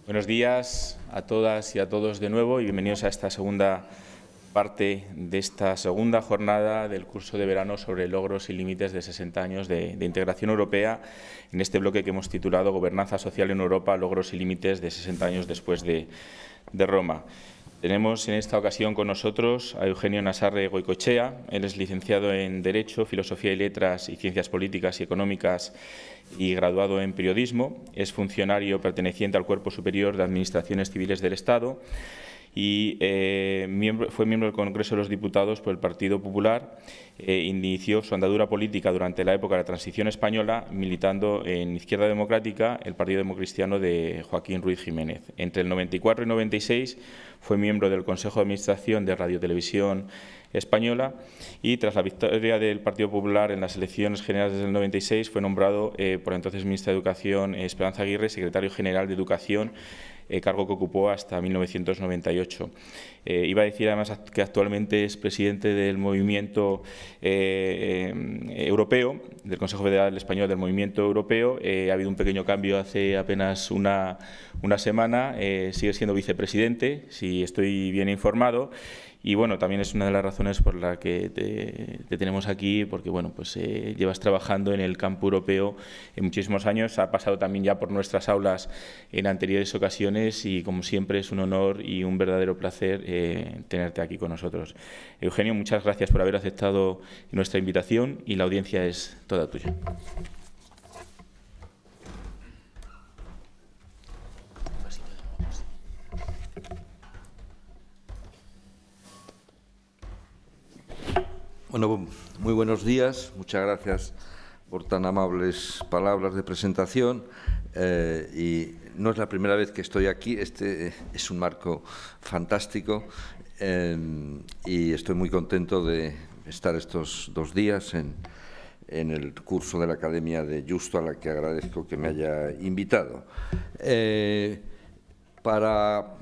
Buenos días a todas y a todos de nuevo y bienvenidos a esta segunda parte de esta segunda jornada del curso de verano sobre logros y límites de 60 años de integración europea, en este bloque que hemos titulado Gobernanza social en Europa, logros y límites de 60 años después de Roma. Tenemos en esta ocasión con nosotros a Eugenio Nassarre Goicoechea. Él es licenciado en Derecho, Filosofía y Letras y Ciencias Políticas y Económicas y graduado en Periodismo. Es funcionario perteneciente al Cuerpo Superior de Administraciones Civiles del Estado y fue miembro del Congreso de los Diputados por el Partido Popular. Inició su andadura política durante la época de la Transición Española, militando en Izquierda Democrática, el Partido Democristiano de Joaquín Ruiz Jiménez. Entre el 94 y 96 fue miembro del Consejo de Administración de Radio Televisión Española y, tras la victoria del Partido Popular en las elecciones generales del 96, fue nombrado por entonces ministra de Educación Esperanza Aguirre secretario general de Educación, cargo que ocupó hasta 1998. Iba a decir además que actualmente es presidente del movimiento europeo, del Consejo Federal Español del Movimiento Europeo. Ha habido un pequeño cambio hace apenas una semana. Sigue siendo vicepresidente, si estoy bien informado. Y bueno, también es una de las razones por la que te tenemos aquí, porque bueno, pues llevas trabajando en el campo europeo en muchísimos años, ha pasado también ya por nuestras aulas en anteriores ocasiones y, como siempre, es un honor y un verdadero placer tenerte aquí con nosotros. Eugenio, muchas gracias por haber aceptado nuestra invitación y la audiencia es toda tuya. Bueno, muy buenos días. Muchas gracias por tan amables palabras de presentación. Y no es la primera vez que estoy aquí. Este es un marco fantástico y estoy muy contento de estar estos 2 días en el curso de la Academia de Justo, a la que agradezco que me haya invitado. Para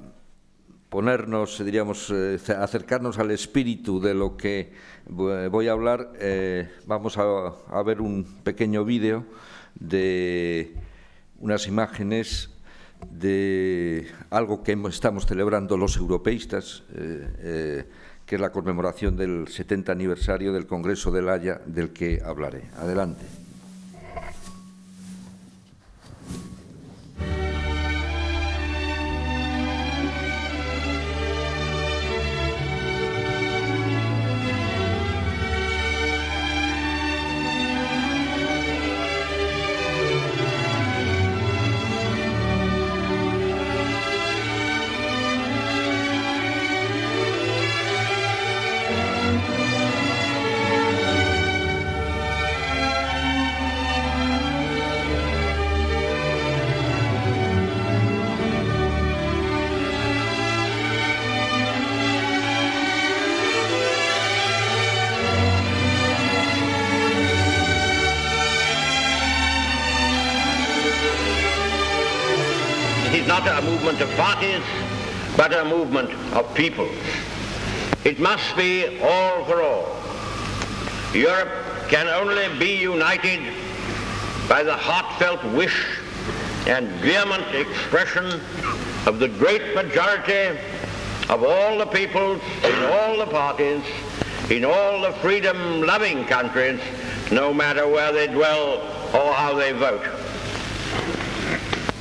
ponernos, diríamos, acercarnos al espíritu de lo que voy a hablar, vamos a ver un pequeño vídeo de unas imágenes de algo que estamos celebrando los europeístas, que es la conmemoración del 70 aniversario del Congreso de La Haya, del que hablaré. Adelante. Not a movement of parties, but a movement of people. It must be all for all. Europe can only be united by the heartfelt wish and vehement expression of the great majority of all the peoples in all the parties, in all the freedom-loving countries, no matter where they dwell or how they vote.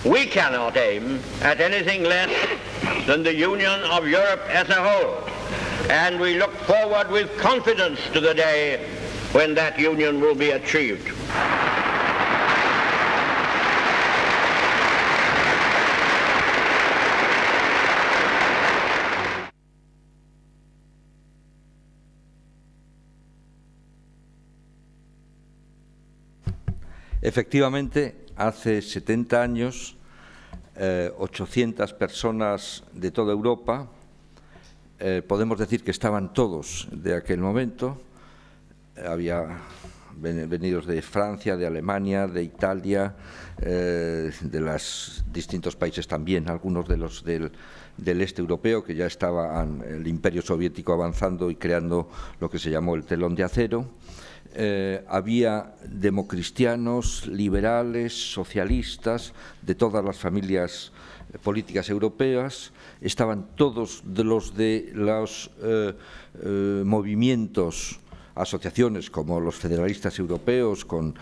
We cannot aim at anything less than the union of Europe as a whole, and we look forward with confidence to the day when that union will be achieved. Efectivamente, hace 70 años, 800 personas de toda Europa, podemos decir que estaban todos de aquel momento, había venidos de Francia, de Alemania, de Italia, de los distintos países también, algunos de los del este europeo, que ya estaba el Imperio Soviético avanzando y creando lo que se llamó el telón de acero. Había democristianos, liberales, socialistas, de todas las familias políticas europeas, estaban todos los movimientos, asociaciones como los federalistas europeos, con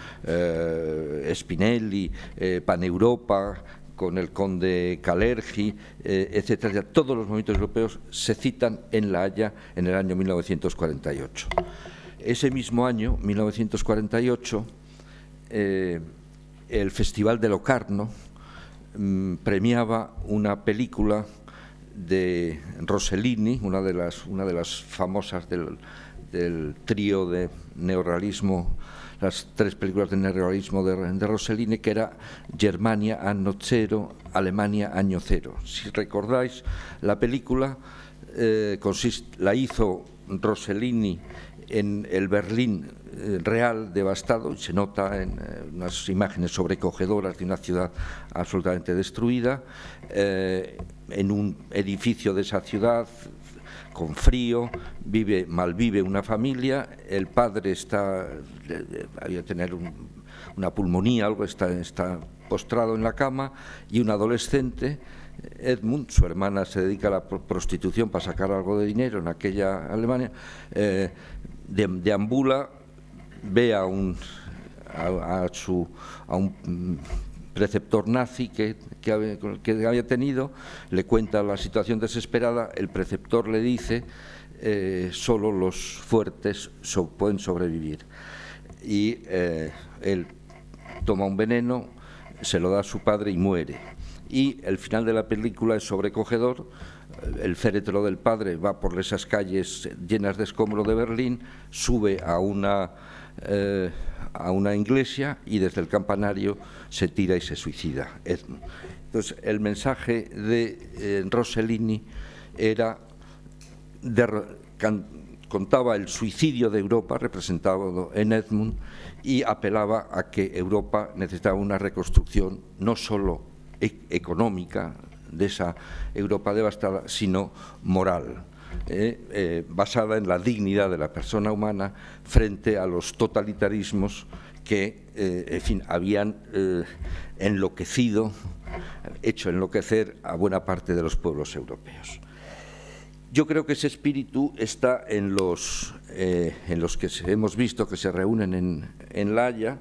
Spinelli, Paneuropa, con el conde Kalergi, etcétera. Todos los movimientos europeos se citan en La Haya en el año 1948. Ese mismo año, 1948, el Festival de Locarno premiaba una película de Rossellini, una de las famosas del trío de neorrealismo, las 3 películas de neorrealismo de Rossellini, que era Germania Anno Zero, Alemania Año Cero. Si recordáis, la película la hizo Rossellini en el Berlín real devastado, y se nota en unas imágenes sobrecogedoras de una ciudad absolutamente destruida, en un edificio de esa ciudad con frío, malvive una familia, el padre había tener una pulmonía, algo, está postrado en la cama, y un adolescente, Edmund, su hermana se dedica a la prostitución para sacar algo de dinero en aquella Alemania, deambula, ve a un preceptor nazi que había tenido, le cuenta la situación desesperada, el preceptor le dice solo los fuertes pueden sobrevivir, y él toma un veneno, se lo da a su padre y muere. Y el final de la película es sobrecogedor. El féretro del padre va por esas calles llenas de escombros de Berlín, sube a una iglesia y desde el campanario se tira y se suicida. Entonces, el mensaje de Rossellini era contaba el suicidio de Europa, representado en Edmund, y apelaba a que Europa necesitaba una reconstrucción no solo económica de esa Europa devastada, sino moral, basada en la dignidad de la persona humana frente a los totalitarismos que, en fin, habían hecho enloquecer a buena parte de los pueblos europeos. Yo creo que ese espíritu está en los que hemos visto que se reúnen en La Haya.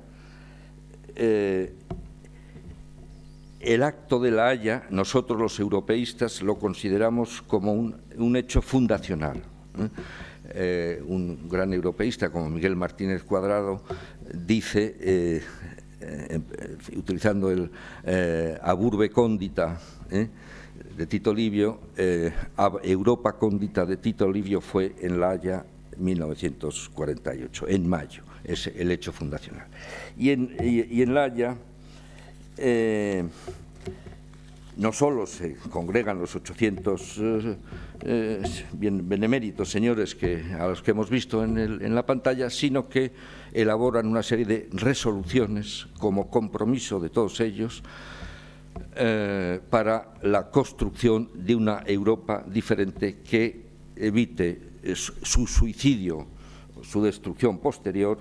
El acto de La Haya, nosotros los europeístas lo consideramos como un hecho fundacional. Un gran europeísta como Miguel Martínez Cuadrado dice, utilizando el Aburbe Condita de Tito Livio, Europa Condita de Tito Livio fue en La Haya 1948, en mayo, es el hecho fundacional. Y en La Haya no solo se congregan los 800 beneméritos señores a los que hemos visto en la pantalla, sino que elaboran una serie de resoluciones como compromiso de todos ellos para la construcción de una Europa diferente que evite su suicidio, su destrucción posterior,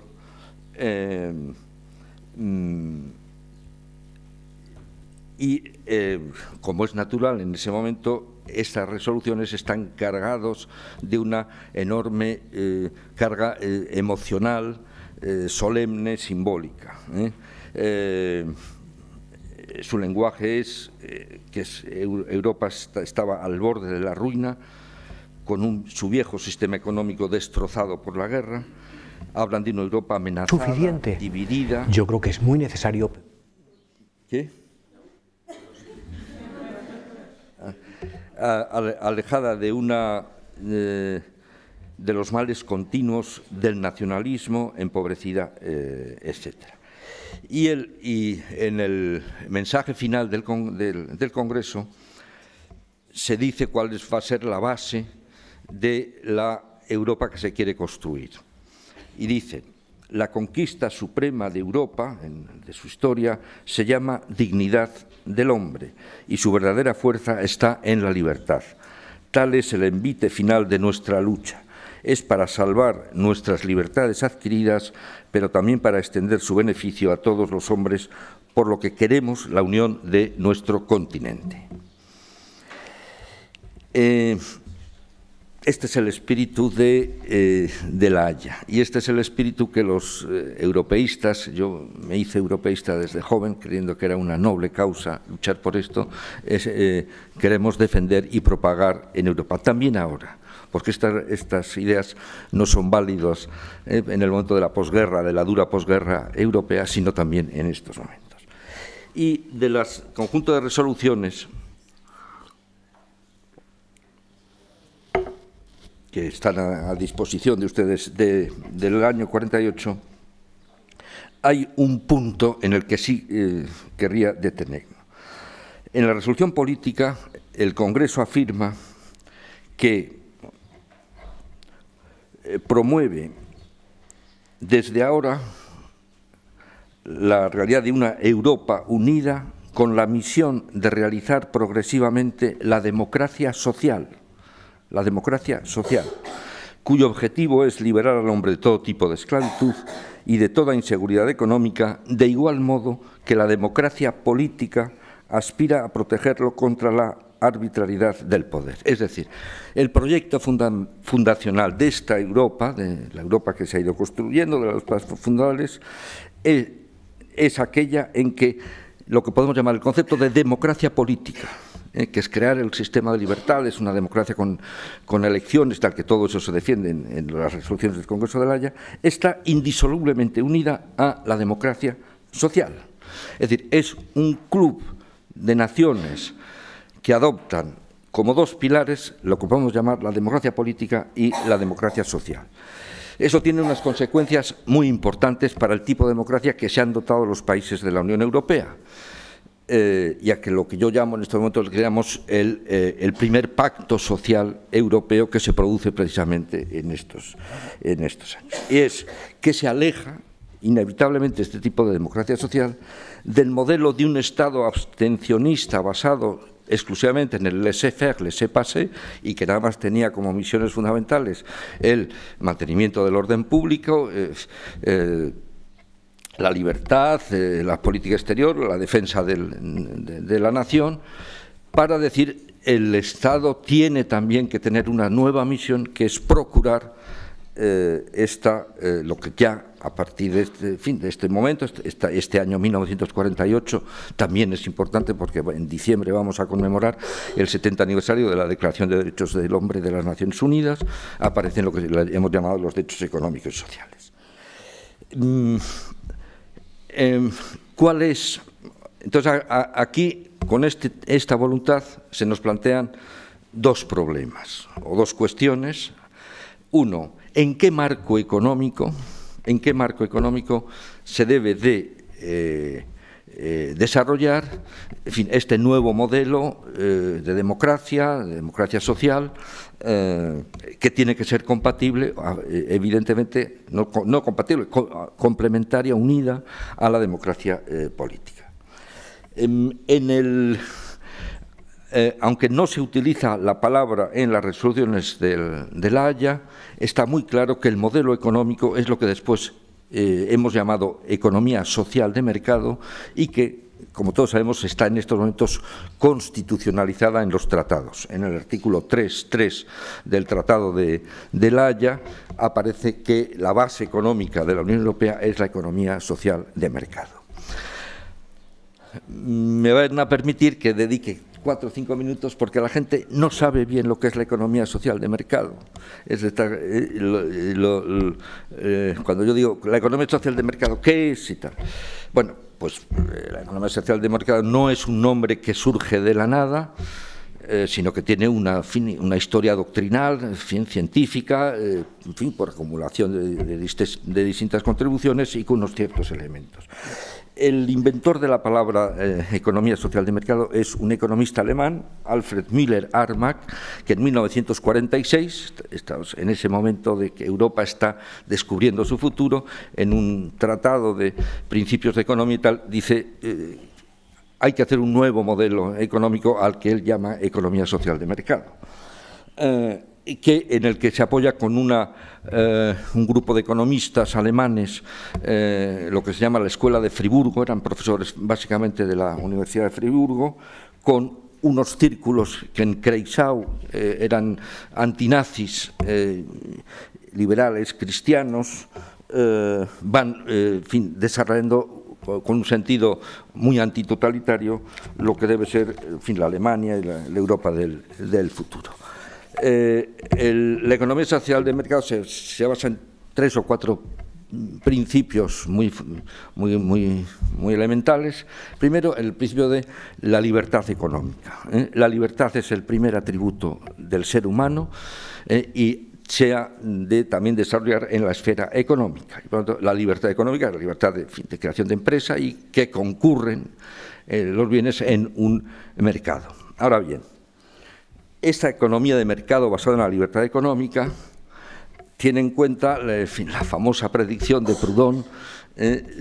y como es natural en ese momento, estas resoluciones están cargadas de una enorme carga emocional, solemne, simbólica. Su lenguaje es que Europa estaba al borde de la ruina, con su viejo sistema económico destrozado por la guerra. Hablan de una Europa amenazada, suficiente, dividida. Yo creo que es muy necesario. ¿Qué? Alejada de los males continuos del nacionalismo, empobrecida, etcétera. Y en el mensaje final del Congreso se dice cuál va a ser la base de la Europa que se quiere construir. Y dice: la conquista suprema de Europa, de su historia, se llama dignidad del hombre y su verdadera fuerza está en la libertad. Tal es el envite final de nuestra lucha. Es para salvar nuestras libertades adquiridas, pero también para extender su beneficio a todos los hombres, por lo que queremos la unión de nuestro continente. Este es el espíritu de La Haya, y este es el espíritu que los europeístas, yo me hice europeísta desde joven, creyendo que era una noble causa luchar por esto, queremos defender y propagar en Europa, también ahora, porque estas ideas no son válidas en el momento de la posguerra, de la dura posguerra europea, sino también en estos momentos. Y de las conjunto de resoluciones que están a disposición de ustedes del año 48, hay un punto en el que sí querría detenerme. En la resolución política, el Congreso afirma que promueve desde ahora la realidad de una Europa unida con la misión de realizar progresivamente la democracia social, cuyo objetivo es liberar al hombre de todo tipo de esclavitud y de toda inseguridad económica, de igual modo que la democracia política aspira a protegerlo contra la arbitrariedad del poder. Es decir, el proyecto fundacional de esta Europa, de la Europa que se ha ido construyendo, de los pasos fundadores, es aquella en que lo que podemos llamar el concepto de democracia política, que es crear el sistema de libertades, una democracia con elecciones, tal que todo eso se defiende en las resoluciones del Congreso de La Haya, está indisolublemente unida a la democracia social. Es decir, es un club de naciones que adoptan como dos pilares lo que podemos llamar la democracia política y la democracia social. Eso tiene unas consecuencias muy importantes para el tipo de democracia que se han dotado los países de la Unión Europea. Ya que lo que yo llamo en estos momentos el primer pacto social europeo que se produce precisamente en estos años. Y es que se aleja inevitablemente este tipo de democracia social del modelo de un Estado abstencionista basado exclusivamente en el laissez-faire, laissez-passer, y que nada más tenía como misiones fundamentales el mantenimiento del orden público, la libertad, la política exterior, la defensa de la nación, para decir el Estado tiene también que tener una nueva misión, que es procurar lo que ya a partir de este momento, este año 1948, también es importante porque en diciembre vamos a conmemorar el 70 aniversario de la Declaración de Derechos del Hombre de las Naciones Unidas, aparecen lo que hemos llamado los derechos económicos y sociales. ¿Cuál es? Entonces, aquí, con esta voluntad, se nos plantean dos problemas o dos cuestiones. Uno, ¿en qué marco económico se debe de desarrollar, en fin, este nuevo modelo de democracia social, que tiene que ser compatible, evidentemente, no compatible, complementaria, unida a la democracia política. Aunque no se utiliza la palabra en las resoluciones de La Haya, está muy claro que el modelo económico es lo que después hemos llamado economía social de mercado y que, como todos sabemos, está en estos momentos constitucionalizada en los tratados. En el artículo 3.3 del Tratado de La Haya aparece que la base económica de la Unión Europea es la economía social de mercado. Me van a permitir que dedique 4 o 5 minutos porque la gente no sabe bien lo que es la economía social de mercado. Cuando yo digo la economía social de mercado, ¿qué es y tal? Bueno, pues la economía social de mercado no es un nombre que surge de la nada, sino que tiene una historia doctrinal, científica, en fin, por acumulación de distintas contribuciones y con unos ciertos elementos. El inventor de la palabra economía social de mercado es un economista alemán, Alfred Müller-Armack, que en 1946, estamos en ese momento de que Europa está descubriendo su futuro, en un tratado de principios de economía y tal, dice hay que hacer un nuevo modelo económico al que él llama economía social de mercado, en el que se apoya con un grupo de economistas alemanes, lo que se llama la Escuela de Friburgo, eran profesores básicamente de la Universidad de Friburgo, con unos círculos que en Kreisau eran antinazis, liberales, cristianos, van desarrollando con un sentido muy antitotalitario lo que debe ser, en fin, la Alemania y la Europa del futuro. La economía social de mercado se basa en 3 o 4 principios muy elementales. Primero, el principio de la libertad económica. La libertad es el primer atributo del ser humano y se ha de también desarrollar en la esfera económica. Y por lo tanto, la libertad económica es la libertad de creación de empresa y que concurren los bienes en un mercado. Ahora bien, esta economía de mercado basada en la libertad económica tiene en cuenta la famosa predicción de Proudhon,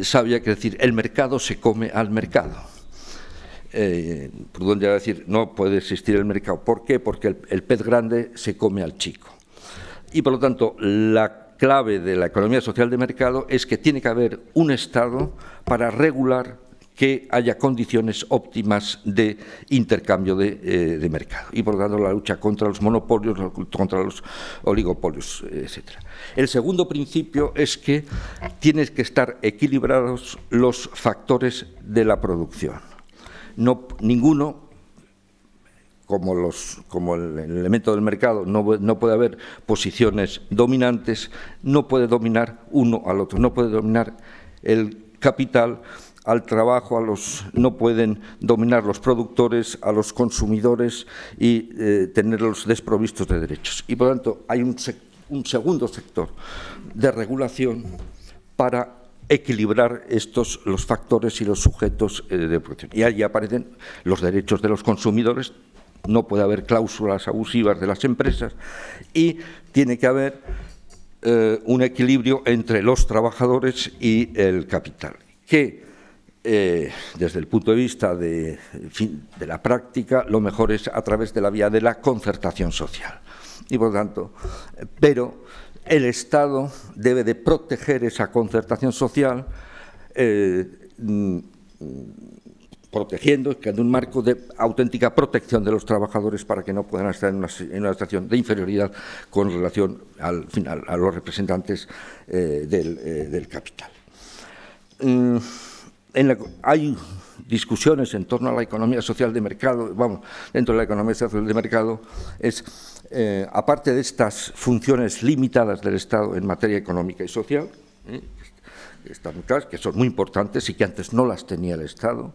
sabia, que decir, el mercado se come al mercado. Proudhon llega a decir, no puede existir el mercado. ¿Por qué? Porque el pez grande se come al chico. Y por lo tanto, la clave de la economía social de mercado es que tiene que haber un Estado para regular que haya condiciones óptimas de intercambio de mercado y, por lo tanto, la lucha contra los monopolios, contra los oligopolios, etc. El segundo principio es que tienen que estar equilibrados los factores de la producción. Ninguno, como el elemento del mercado, no puede haber posiciones dominantes, no puede dominar uno al otro, no puede dominar el capital al trabajo, no pueden dominar los productores a los consumidores y tenerlos desprovistos de derechos. Y por lo tanto hay un segundo sector de regulación para equilibrar los factores y los sujetos de producción. Y allí aparecen los derechos de los consumidores, no puede haber cláusulas abusivas de las empresas y tiene que haber un equilibrio entre los trabajadores y el capital, que desde el punto de vista de la práctica, lo mejor es a través de la vía de la concertación social. Y por lo tanto, pero el Estado debe de proteger esa concertación social, protegiendo, creando un marco de auténtica protección de los trabajadores para que no puedan estar en una situación de inferioridad con relación a los representantes del capital. Hay discusiones en torno a la economía social de mercado. Dentro de la economía social de mercado aparte de estas funciones limitadas del Estado en materia económica y social, que son muy importantes y que antes no las tenía el Estado,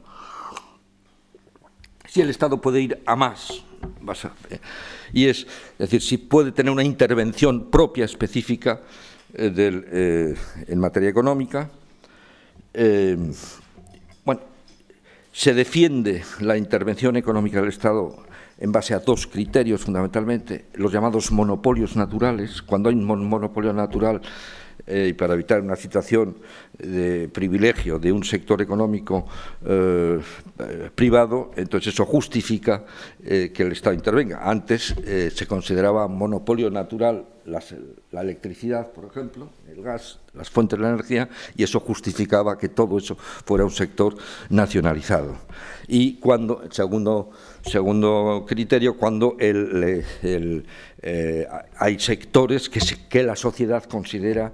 si el Estado puede ir a más, y es decir, si puede tener una intervención propia específica en materia económica. Se defiende la intervención económica del Estado en base a 2 criterios fundamentalmente, los llamados monopolios naturales. Cuando hay un monopolio natural y para evitar una situación de privilegio de un sector económico privado, entonces eso justifica que el Estado intervenga. Antes se consideraba monopolio natural la electricidad, por ejemplo, el gas, las fuentes de la energía, y eso justificaba que todo eso fuera un sector nacionalizado. Y cuando, segundo criterio, cuando hay sectores que la sociedad considera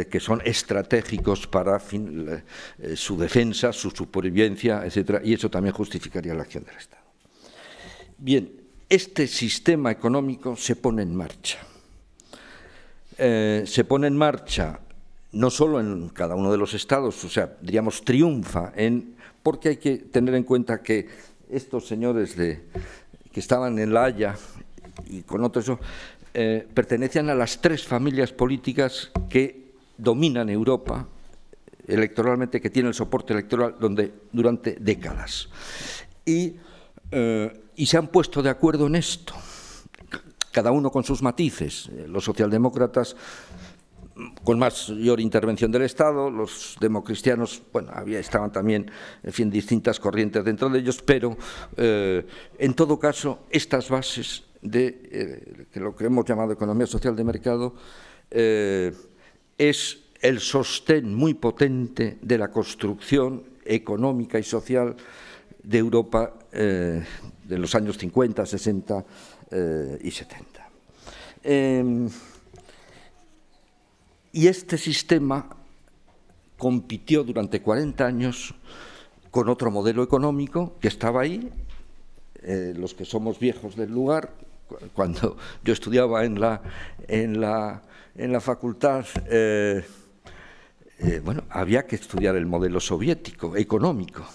que son estratégicos para su defensa, su supervivencia, etcétera, y eso también justificaría la acción del Estado. Bien, este sistema económico se pone en marcha. Se pone en marcha no solo en cada uno de los estados, o sea, diríamos, triunfa, porque hay que tener en cuenta que estos señores que estaban en La Haya y con otros, pertenecían a las 3 familias políticas que dominan Europa electoralmente, que tienen el soporte electoral durante décadas. Y se han puesto de acuerdo en esto, cada uno con sus matices. Los socialdemócratas con mayor intervención del Estado, los democristianos, bueno, estaban también, en fin, distintas corrientes dentro de ellos, pero en todo caso, estas bases de lo que hemos llamado economía social de mercado es el sostén muy potente de la construcción económica y social de Europa de los años 50, 60 y 70. Y este sistema compitió durante 40 años con otro modelo económico que estaba ahí. Los que somos viejos del lugar, cuando yo estudiaba en la facultad, bueno, había que estudiar el modelo soviético, económico,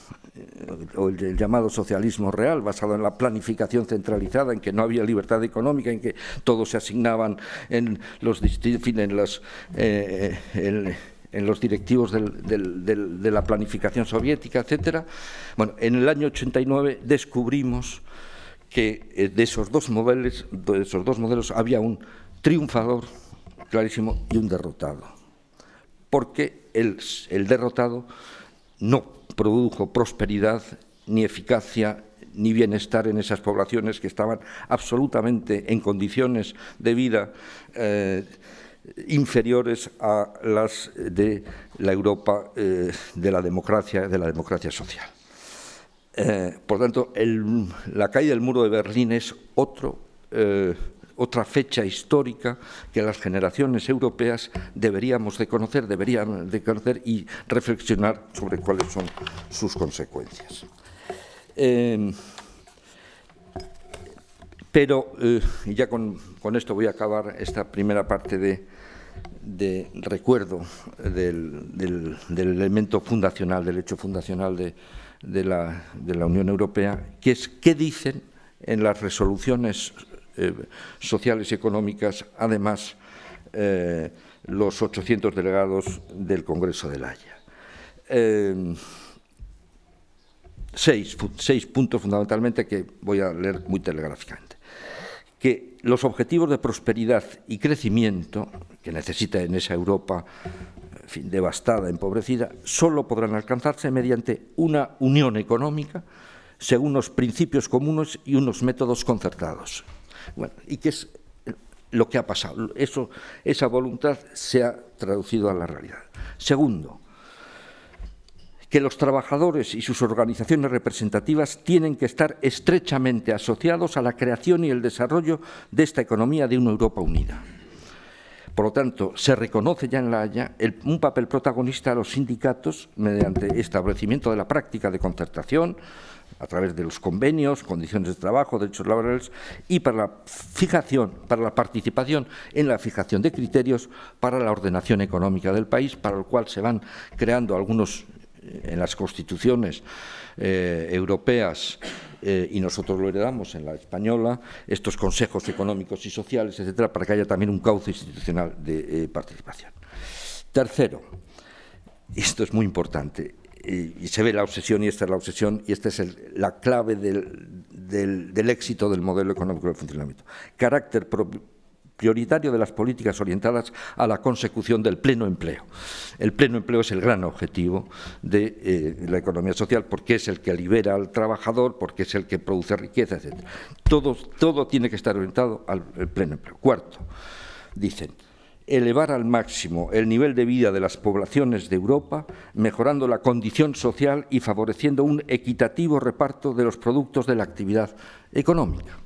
o el llamado socialismo real, basado en la planificación centralizada, en que no había libertad económica, en que todos se asignaban en los directivos de la planificación soviética, etcétera. Bueno, en el año 89 descubrimos que de esos dos modelos había un triunfador clarísimo y un derrotado, porque el derrotado no produjo prosperidad, ni eficacia, ni bienestar en esas poblaciones que estaban absolutamente en condiciones de vida inferiores a las de la Europa de la democracia social. Por tanto, la caída del muro de Berlín es otra fecha histórica que las generaciones europeas deberían de conocer y reflexionar sobre cuáles son sus consecuencias. Pero, y ya con esto voy a acabar esta primera parte de recuerdo del elemento fundacional, del hecho fundacional de la Unión Europea, que es qué dicen en las resoluciones sociales y económicas, además, los 800 delegados del Congreso de La Haya. Seis puntos fundamentalmente que voy a leer muy telegráficamente. Que los objetivos de prosperidad y crecimiento que necesita en esa Europa, en fin, devastada, empobrecida, solo podrán alcanzarse mediante una unión económica según unos principios comunes y unos métodos concertados. Bueno, ¿y qué es lo que ha pasado? Esa voluntad se ha traducido a la realidad. Segundo, que los trabajadores y sus organizaciones representativas tienen que estar estrechamente asociados a la creación y el desarrollo de esta economía de una Europa unida. Por lo tanto, se reconoce ya en La Haya un papel protagonista a los sindicatos mediante establecimiento de la práctica de concertación a través de los convenios, condiciones de trabajo, derechos laborales y para la participación en la fijación de criterios para la ordenación económica del país, para lo cual se van creando algunos en las constituciones europeas y nosotros lo heredamos en la española, estos consejos económicos y sociales, etcétera, para que haya también un cauce institucional de participación. Tercero, y esto es muy importante, y se ve la obsesión, y esta es la obsesión, y esta es la clave del éxito del modelo económico del funcionamiento. Carácter prioritario de las políticas orientadas a la consecución del pleno empleo. El pleno empleo es el gran objetivo de la economía social, porque es el que libera al trabajador, porque es el que produce riqueza, etc. Todo tiene que estar orientado al pleno empleo. Cuarto, dicen, elevar al máximo el nivel de vida de las poblaciones de Europa, mejorando la condición social y favoreciendo un equitativo reparto de los productos de la actividad económica.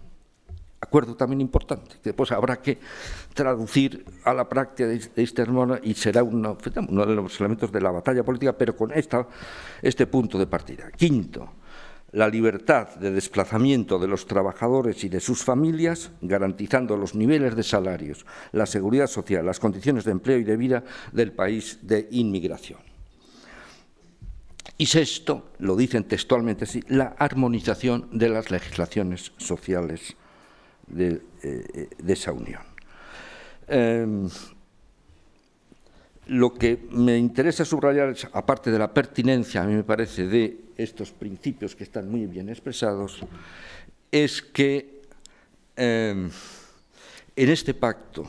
Acuerdo también importante, que después habrá que traducir a la práctica de este hermano y será uno de los elementos de la batalla política, pero con este punto de partida. Quinto, la libertad de desplazamiento de los trabajadores y de sus familias, garantizando los niveles de salarios, la seguridad social, las condiciones de empleo y de vida del país de inmigración. Y sexto, lo dicen textualmente así, la armonización de las legislaciones sociales de esa unión. Lo que me interesa subrayar es, aparte de la pertinencia, a mí me parece, de estos principios que están muy bien expresados, es que en este pacto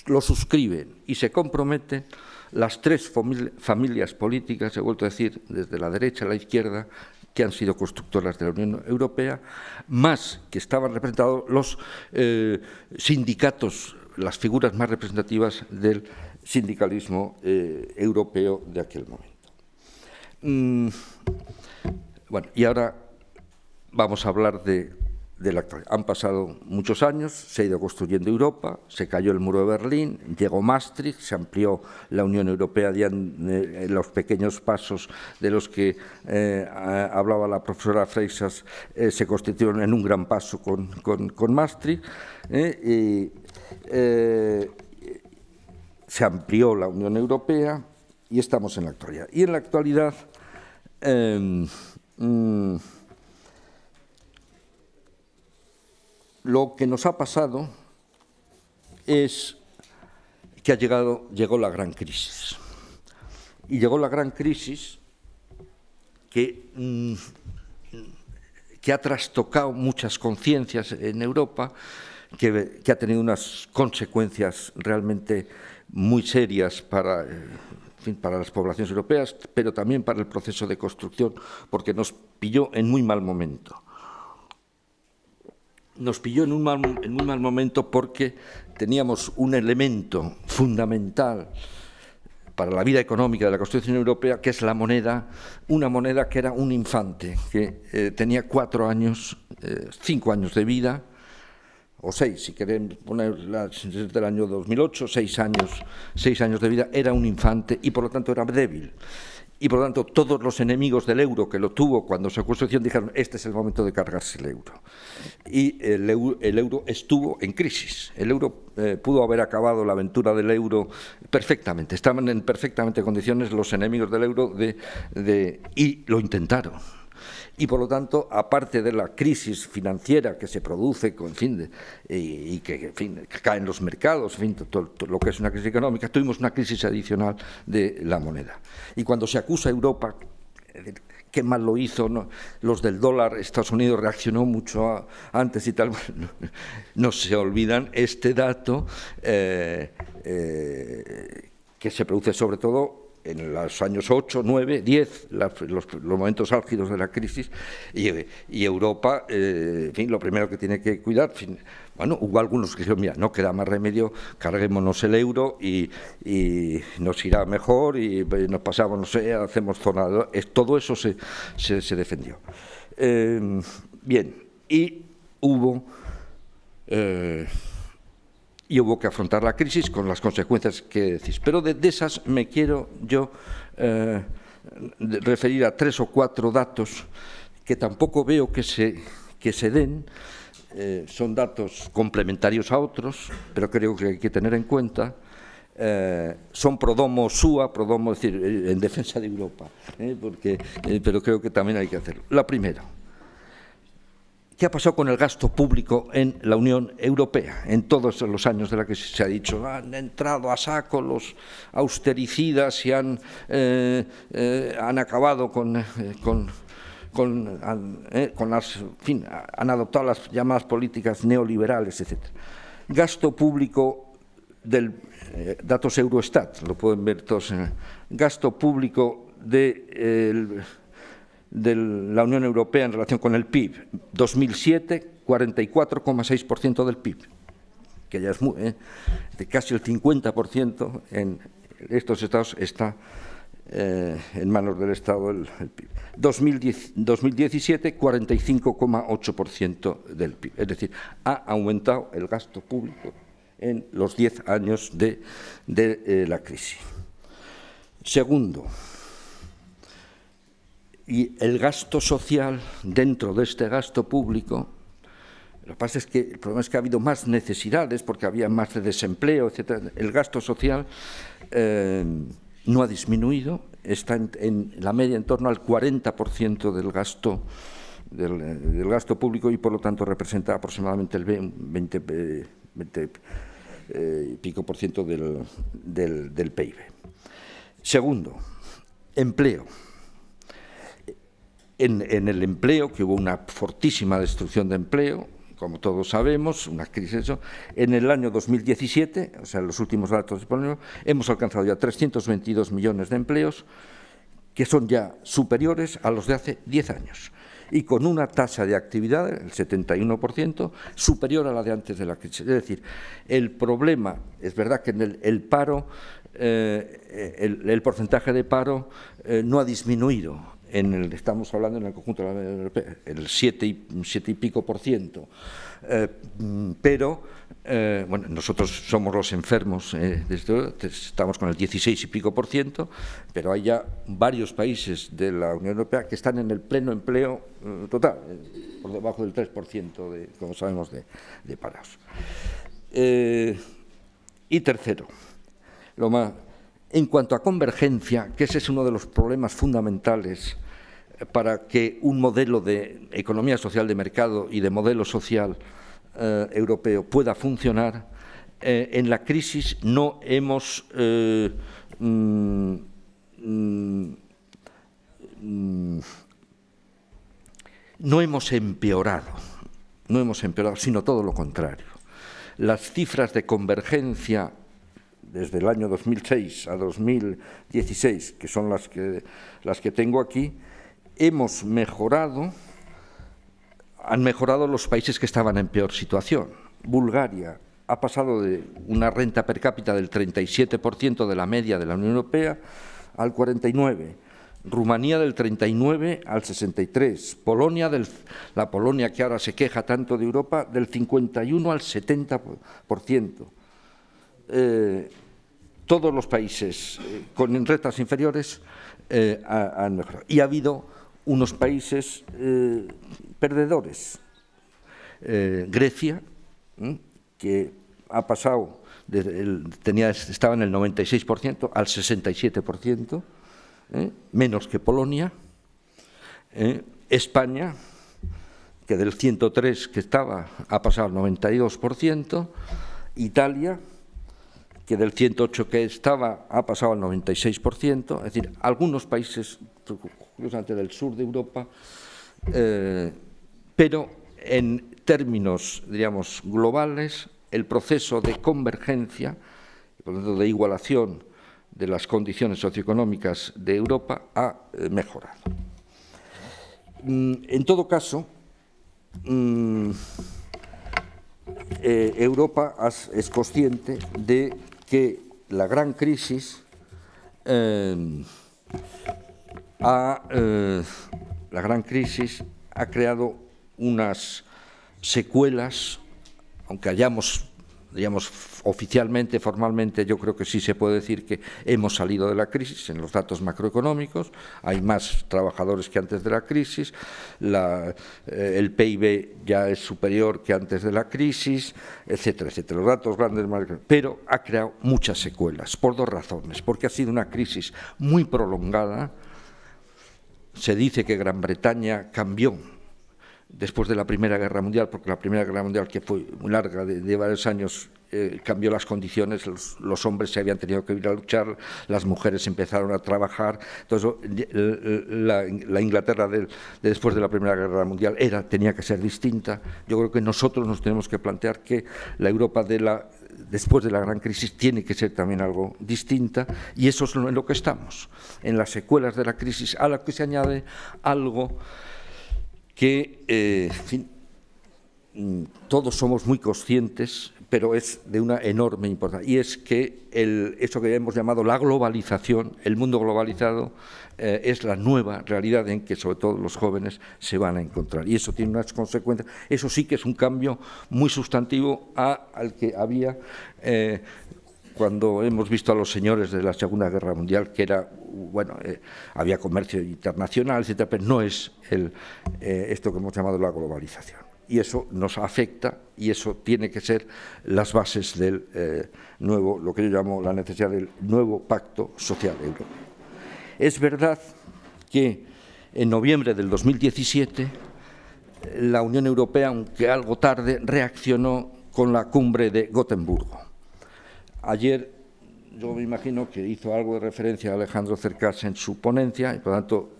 lo suscriben y se comprometen las tres familias políticas, he vuelto a decir, desde la derecha a la izquierda, que han sido constructoras de la Unión Europea, más que estaban representados los sindicatos, las figuras más representativas del sindicalismo europeo de aquel momento. Bueno, y ahora vamos a hablar de la actualidad. Han pasado muchos años, se ha ido construyendo Europa, se cayó el muro de Berlín, llegó Maastricht, se amplió la Unión Europea ya en los pequeños pasos de los que hablaba la profesora Freixas, se constituyeron en un gran paso con Maastricht, se amplió la Unión Europea y estamos en la actualidad. Y en la actualidad lo que nos ha pasado es que llegó la gran crisis. Y llegó la gran crisis que ha trastocado muchas conciencias en Europa, que ha tenido unas consecuencias realmente muy serias para las poblaciones europeas, pero también para el proceso de construcción, porque nos pilló en muy mal momento. Nos pilló en un muy mal momento porque teníamos un elemento fundamental para la vida económica de la Constitución Europea, que es la moneda, una moneda que era un infante, que tenía 4 años, 5 años de vida, o 6, si queremos ponerla desde el año 2008, 6 años de vida, era un infante y por lo tanto era débil. Y por lo tanto todos los enemigos del euro que lo tuvo cuando se construyó dijeron este es el momento de cargarse el euro. Y el euro estuvo en crisis. El euro pudo haber acabado la aventura del euro perfectamente. Estaban en perfectamente condiciones los enemigos del euro y lo intentaron. Y por lo tanto, aparte de la crisis financiera que se produce, y que caen los mercados, todo lo que es una crisis económica, tuvimos una crisis adicional de la moneda. Y cuando se acusa a Europa, qué mal lo hizo, ¿no? Los del dólar, Estados Unidos reaccionó mucho antes y tal, no se olvidan este dato que se produce sobre todo en los años 8, 9, 10, los momentos álgidos de la crisis, y Europa, lo primero que tiene que cuidar, bueno, hubo algunos que dijeron, mira, no queda más remedio, carguémonos el euro y nos irá mejor y nos pasamos, no sé, hacemos zona, todo eso se defendió. Bien, y hubo que afrontar la crisis con las consecuencias que decís. Pero de esas me quiero yo referir a 3 o 4 datos que tampoco veo que se den. Son datos complementarios a otros, pero creo que hay que tener en cuenta. Son pro domo sua, pro domo, es decir, en defensa de Europa, pero creo que también hay que hacerlo. La primera. ¿Qué ha pasado con el gasto público en la Unión Europea? En todos los años de la que se ha dicho, han entrado a saco los austericidas y han acabado han adoptado las llamadas políticas neoliberales, etc. Gasto público datos Eurostat, lo pueden ver todos. Gasto público de la Unión Europea en relación con el PIB. 2007, 44,6% del PIB, que ya es de casi el 50% en estos estados está en manos del Estado el PIB. 2017, 45,8% del PIB. Es decir, ha aumentado el gasto público en los 10 años de la crisis. Segundo, y el gasto social dentro de este gasto público, lo que pasa es que el problema es que ha habido más necesidades porque había más de desempleo, etc. El gasto social no ha disminuido, está en la media en torno al 40% del gasto público y por lo tanto representa aproximadamente el 20 y pico por ciento del PIB. Segundo, empleo. En el empleo, que hubo una fortísima destrucción de empleo, como todos sabemos, una crisis, en el año 2017, o sea, los últimos datos disponibles, hemos alcanzado ya 322 millones de empleos, que son ya superiores a los de hace 10 años, y con una tasa de actividad, el 71%, superior a la de antes de la crisis. Es decir, el problema, es verdad que en el paro, el porcentaje de paro no ha disminuido estamos hablando en el conjunto de la Unión Europea, el 7 y pico por ciento. Pero, bueno, nosotros somos los enfermos, estamos con el 16 y pico por ciento, pero hay ya varios países de la Unión Europea que están en el pleno empleo total, por debajo del 3%, como sabemos, de parados. Y tercero, en cuanto a convergencia, que ese es uno de los problemas fundamentales para que un modelo de economía social de mercado y de modelo social europeo pueda funcionar, en la crisis no hemos empeorado, sino todo lo contrario. Las cifras de convergencia desde el año 2006 a 2016, que son las que tengo aquí, han mejorado los países que estaban en peor situación. Bulgaria ha pasado de una renta per cápita del 37% de la media de la Unión Europea al 49%. Rumanía del 39 al 63, la Polonia que ahora se queja tanto de Europa, del 51 al 70%. Todos los países con rentas inferiores han mejorado. Y ha habido unos países perdedores. Grecia, que ha pasado, estaba en el 96% al 67%, menos que Polonia. España, que del 103 que estaba ha pasado al 92%. Italia, que del 108 que estaba ha pasado al 96%. Es decir, algunos países, curiosamente del sur de Europa, pero en términos, diríamos, globales, el proceso de convergencia, por lo tanto de igualación de las condiciones socioeconómicas de Europa ha mejorado. En todo caso, Europa es consciente de que la gran crisis ha creado unas secuelas, aunque hayamos, digamos, oficialmente, formalmente, yo creo que sí se puede decir que hemos salido de la crisis en los datos macroeconómicos, hay más trabajadores que antes de la crisis, el PIB ya es superior que antes de la crisis, etcétera, etcétera. Los datos grandes, pero ha creado muchas secuelas, por dos razones, porque ha sido una crisis muy prolongada. Se dice que Gran Bretaña cambió después de la Primera Guerra Mundial, porque la Primera Guerra Mundial, que fue muy larga, de varios años, cambió las condiciones, los hombres se habían tenido que ir a luchar, las mujeres empezaron a trabajar. Entonces, la Inglaterra después de la Primera Guerra Mundial tenía que ser distinta. Yo creo que nosotros nos tenemos que plantear que la Europa después de la gran crisis tiene que ser también algo distinta, y eso es en lo que estamos, en las secuelas de la crisis, a la que se añade algo que, en fin, todos somos muy conscientes, pero es de una enorme importancia, y es que eso que hemos llamado la globalización, el mundo globalizado, es la nueva realidad en que sobre todo los jóvenes se van a encontrar, y eso tiene unas consecuencias. Eso sí que es un cambio muy sustantivo al que había cuando hemos visto a los señores de la Segunda Guerra Mundial, que era, bueno, había comercio internacional, etcétera, pero no es esto que hemos llamado la globalización. Y eso nos afecta, y eso tiene que ser las bases del nuevo, lo que yo llamo la necesidad del nuevo pacto social europeo. Es verdad que en noviembre del 2017 la Unión Europea, aunque algo tarde, reaccionó con la cumbre de Gotemburgo. Ayer yo me imagino que hizo algo de referencia a Alejandro Cercas en su ponencia, y por lo tanto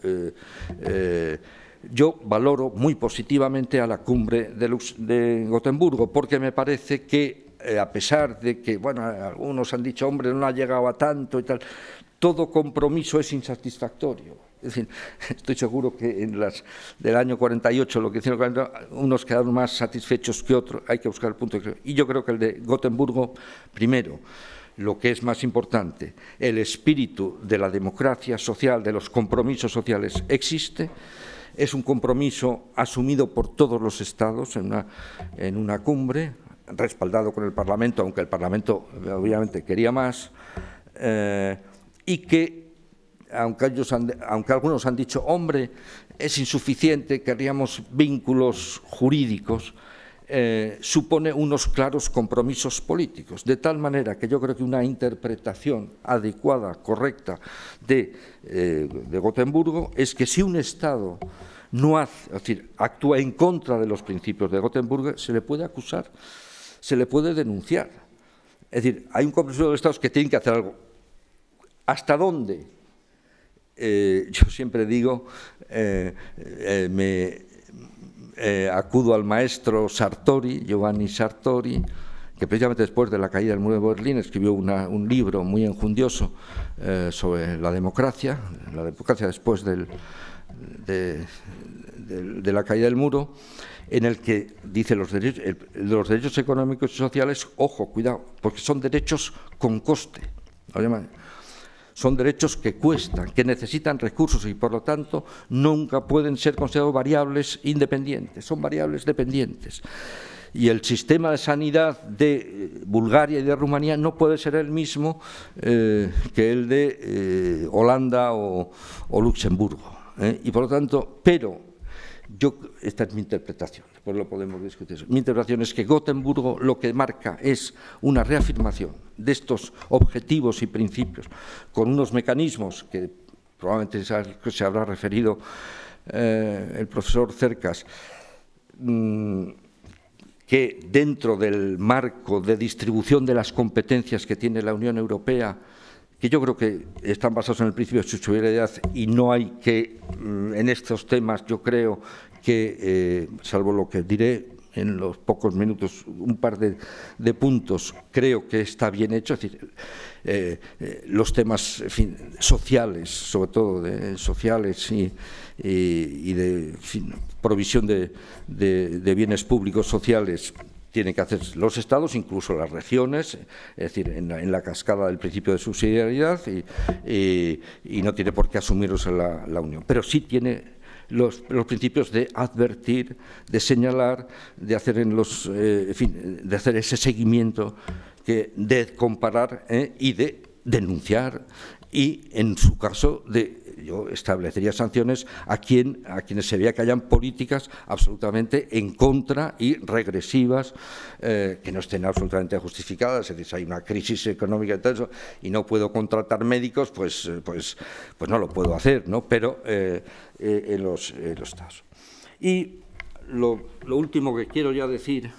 yo valoro muy positivamente a la cumbre de Gotemburgo, porque me parece que, a pesar de que, bueno, algunos han dicho, hombre, no ha llegado a tanto y tal, todo compromiso es insatisfactorio. Es decir, estoy seguro que en las del año 48, lo que hicieron, unos quedaron más satisfechos que otros, hay que buscar el punto de... Y yo creo que el de Gotemburgo, primero, lo que es más importante, el espíritu de la democracia social, de los compromisos sociales existe. Es un compromiso asumido por todos los Estados en una cumbre, respaldado con el Parlamento, aunque el Parlamento obviamente quería más, y que, aunque algunos han dicho, hombre, es insuficiente, querríamos vínculos jurídicos, supone unos claros compromisos políticos, de tal manera que yo creo que una interpretación adecuada, correcta de Gotemburgo es que si un Estado no hace, es decir, actúa en contra de los principios de Gotemburgo, se le puede acusar, se le puede denunciar. Es decir, hay un compromiso de los Estados que tienen que hacer algo. ¿Hasta dónde? Yo siempre digo, acudo al maestro Sartori, Giovanni Sartori, que precisamente después de la caída del muro de Berlín escribió un libro muy enjundioso sobre la democracia después de la caída del muro, en el que dice los derechos económicos y sociales, ojo, cuidado, porque son derechos con coste. Son derechos que cuestan, que necesitan recursos y, por lo tanto, nunca pueden ser considerados variables independientes, son variables dependientes. Y el sistema de sanidad de Bulgaria y de Rumanía no puede ser el mismo que el de Holanda o Luxemburgo. Y, por lo tanto, esta es mi interpretación, después lo podemos discutir. Mi interpretación es que Gotemburgo lo que marca es una reafirmación de estos objetivos y principios con unos mecanismos que probablemente se habrá referido el profesor Cercas, que dentro del marco de distribución de las competencias que tiene la Unión Europea, que yo creo que están basados en el principio de subsidiariedad y no hay que, en estos temas, yo creo que, salvo lo que diré en los pocos minutos, un par de puntos, creo que está bien hecho. Es decir, los temas sociales, sobre todo sociales y de provisión de bienes públicos sociales, tienen que hacer los Estados, incluso las regiones, es decir, en la cascada del principio de subsidiariedad y no tiene por qué asumirlos la Unión. Pero sí tiene los principios de advertir, de señalar, de hacer, de hacer ese seguimiento, de comparar y de denunciar y, en su caso, yo establecería sanciones a quienes se vea que hayan políticas absolutamente en contra y regresivas, que no estén absolutamente justificadas. Es decir, si hay una crisis económica y no puedo contratar médicos, pues no lo puedo hacer, ¿no? Pero en los Estados. Y lo último que quiero ya decir,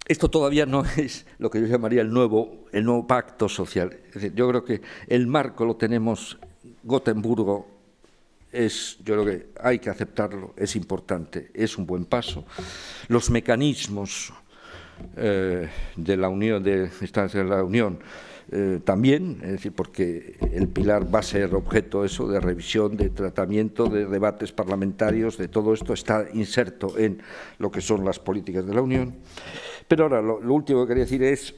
esto todavía no es lo que yo llamaría el nuevo pacto social. Es decir, yo creo que el marco lo tenemos. Gotemburgo yo creo que hay que aceptarlo, es importante, es un buen paso. Los mecanismos de la Unión, de instancia de la Unión, también, es decir, porque el pilar va a ser objeto de revisión, de tratamiento, de debates parlamentarios, de todo esto está inserto en lo que son las políticas de la Unión. Pero ahora, lo último que quería decir es,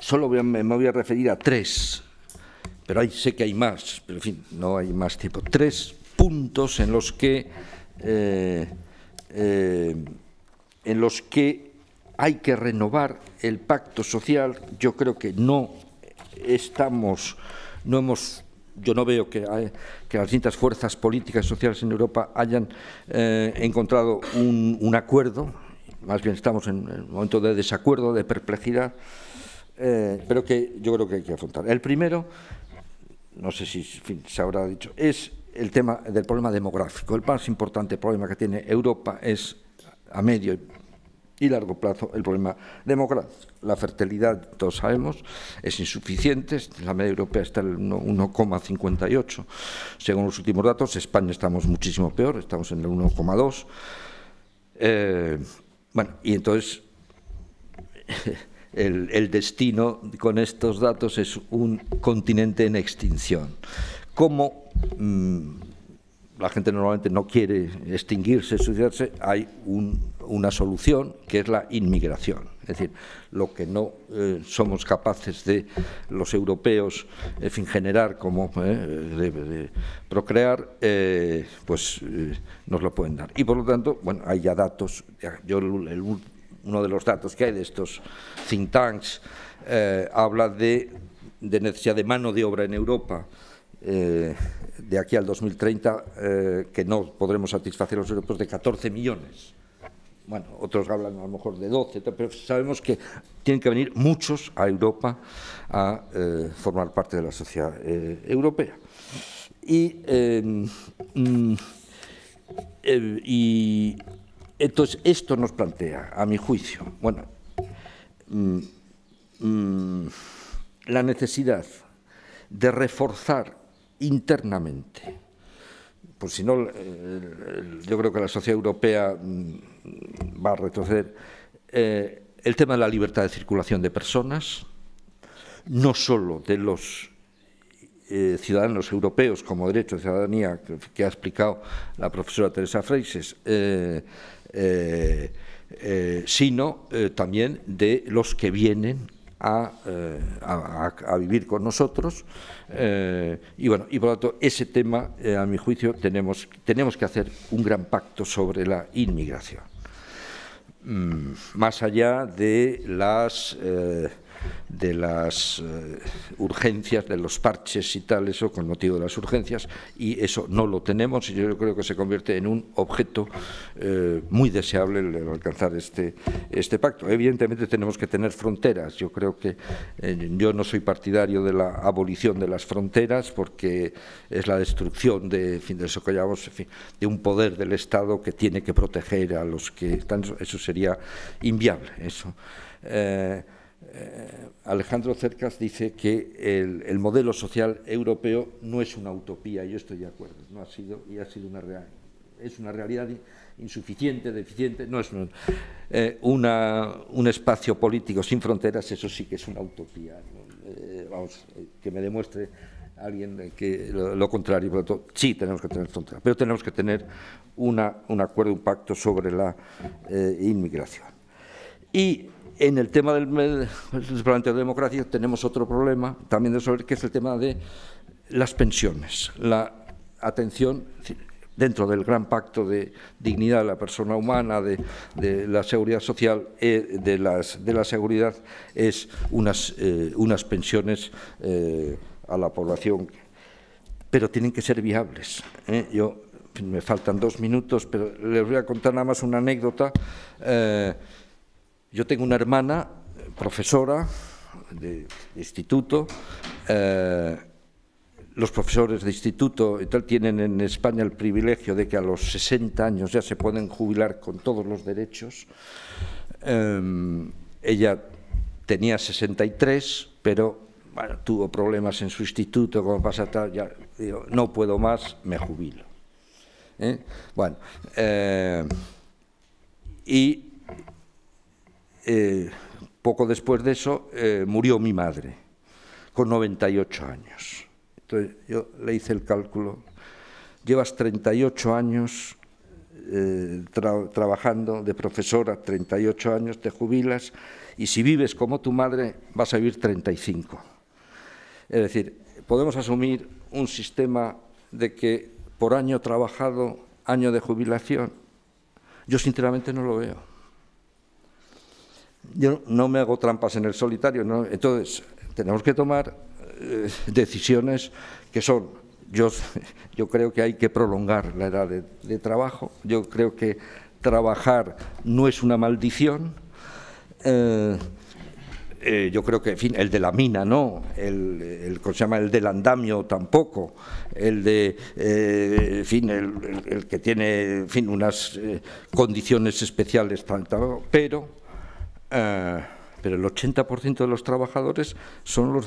solo me voy a referir a tres, pero sé que hay más, pero en fin, no hay más tiempo. Tres puntos en los que hay que renovar el pacto social. Yo creo que yo no veo que las distintas fuerzas políticas y sociales en Europa hayan encontrado un acuerdo. Más bien estamos en un momento de desacuerdo, de perplejidad, pero que yo creo que hay que afrontar. El primero, no sé si se habrá dicho, es el tema del problema demográfico. El más importante problema que tiene Europa es, a medio y largo plazo, el problema demográfico. La fertilidad, todos sabemos, es insuficiente. La media europea está en 1,58. Según los últimos datos, España estamos muchísimo peor, estamos en el 1,2. Bueno, y entonces el destino con estos datos es un continente en extinción. ¿Cómo la gente normalmente no quiere extinguirse, suicidarse, hay una solución que es la inmigración. Es decir, lo que no somos capaces de los europeos, en fin, generar como de procrear, pues nos lo pueden dar. Y por lo tanto, bueno, hay ya datos. Uno de los datos que hay de estos think tanks habla de necesidad de mano de obra en Europa de aquí al 2030, que no podremos satisfacer los europeos, de 14 millones. Bueno, otros hablan a lo mejor de 12, pero sabemos que tienen que venir muchos a Europa a formar parte de la sociedad europea. Y entonces esto nos plantea, a mi juicio, bueno, la necesidad de reforzar internamente, pues si no, yo creo que la sociedad europea va a retroceder, el tema de la libertad de circulación de personas, no solo de los ciudadanos europeos como derecho de ciudadanía que ha explicado la profesora Teresa Freixes, sino también de los que vienen a vivir con nosotros, y bueno, y por lo tanto ese tema, a mi juicio, tenemos que hacer un gran pacto sobre la inmigración, más allá de las urgencias, de los parches y tal, eso con motivo de las urgencias, y eso no lo tenemos, y yo creo que se convierte en un objeto muy deseable el alcanzar este pacto. Evidentemente tenemos que tener fronteras. Yo creo que yo no soy partidario de la abolición de las fronteras, porque es la destrucción de eso que llamamos, de un poder del Estado que tiene que proteger a los que están. Eso sería inviable. Eso. Alejandro Cercas dice que el modelo social europeo no es una utopía, y yo estoy de acuerdo, no ha sido, y ha sido es una realidad insuficiente, deficiente, no es un espacio político sin fronteras, eso sí que es una utopía, ¿no? Vamos, que me demuestre alguien que lo contrario. Por lo tanto, sí tenemos que tener fronteras, pero tenemos que tener un acuerdo, un pacto sobre la inmigración. Y en el tema del planteo de democracia tenemos otro problema también de resolver, que es el tema de las pensiones, la atención dentro del gran pacto de dignidad de la persona humana, de la seguridad social, de la seguridad, es unas pensiones a la población, pero tienen que ser viables. Me faltan 2 minutos, pero les voy a contar nada más una anécdota. Yo tengo una hermana, profesora de instituto. Los profesores de instituto y tal tienen en España el privilegio de que a los 60 años ya se pueden jubilar con todos los derechos. Ella tenía 63, pero bueno, tuvo problemas en su instituto, como pasa tal, ya digo, no puedo más, me jubilo. Bueno, poco después de eso murió mi madre, con 98 años. Entonces yo le hice el cálculo, llevas 38 años trabajando de profesora, 38 años, te jubilas, y si vives como tu madre vas a vivir 35. Es decir, podemos asumir un sistema de que por año trabajado, año de jubilación. Yo sinceramente no lo veo. Yo no me hago trampas en el solitario, ¿no? Entonces tenemos que tomar decisiones que son, yo creo que hay que prolongar la edad de trabajo, yo creo que trabajar no es una maldición, yo creo que, en fin, el de la mina no, ¿cómo se llama? El del andamio tampoco, el de, en fin, el que tiene, en fin, unas condiciones especiales, pero el 80% de los trabajadores son los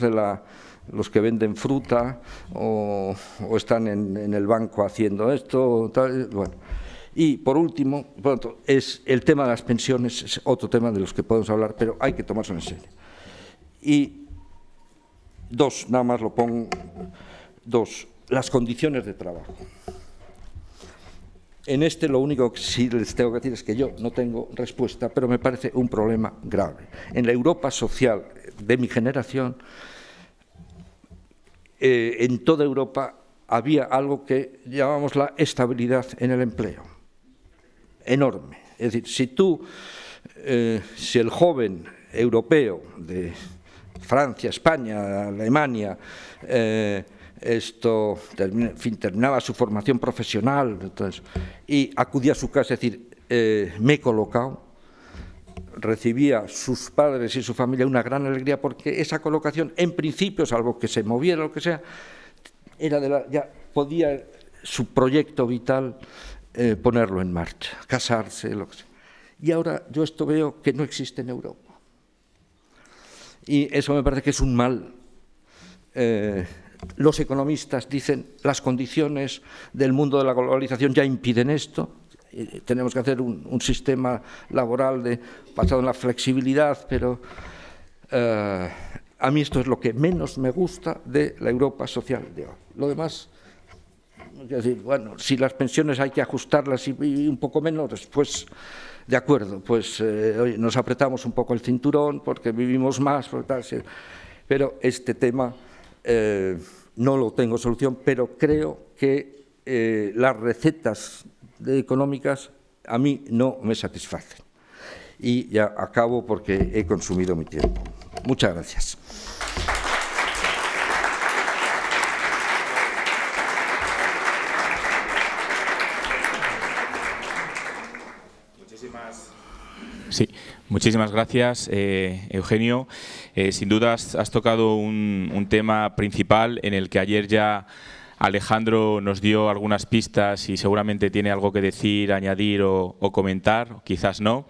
que venden fruta o están en el banco haciendo esto, tal, bueno. Y por último, pronto, es el tema de las pensiones, es otro tema de los que podemos hablar, pero hay que tomárselo en serio. Y nada más lo pongo, las condiciones de trabajo. En este lo único que sí les tengo que decir es que yo no tengo respuesta, pero me parece un problema grave. En la Europa social de mi generación, en toda Europa había algo que llamamos la estabilidad en el empleo, enorme. Es decir, si el joven europeo de Francia, España, Alemania, terminaba su formación profesional, entonces, y acudía a su casa, es decir, me he colocado, recibía sus padres y su familia una gran alegría porque esa colocación, en principio, salvo que se moviera o lo que sea, era ya podía su proyecto vital ponerlo en marcha, casarse, lo que sea. Y ahora yo esto veo que no existe en Europa. Y eso me parece que es un mal. Los economistas dicen las condiciones del mundo de la globalización ya impiden esto. Tenemos que hacer un sistema laboral basado en la flexibilidad, pero a mí esto es lo que menos me gusta de la Europa social de hoy. Lo demás, es decir, bueno, si las pensiones hay que ajustarlas y un poco menores, pues de acuerdo, pues nos apretamos un poco el cinturón porque vivimos más, pero este tema no lo tengo solución, pero creo que las recetas económicas a mí no me satisfacen. Y ya acabo porque he consumido mi tiempo. Muchas gracias. Sí, muchísimas gracias, Eugenio. Sin duda has tocado un tema principal en el que ayer ya Alejandro nos dio algunas pistas y seguramente tiene algo que decir, añadir o comentar, quizás no.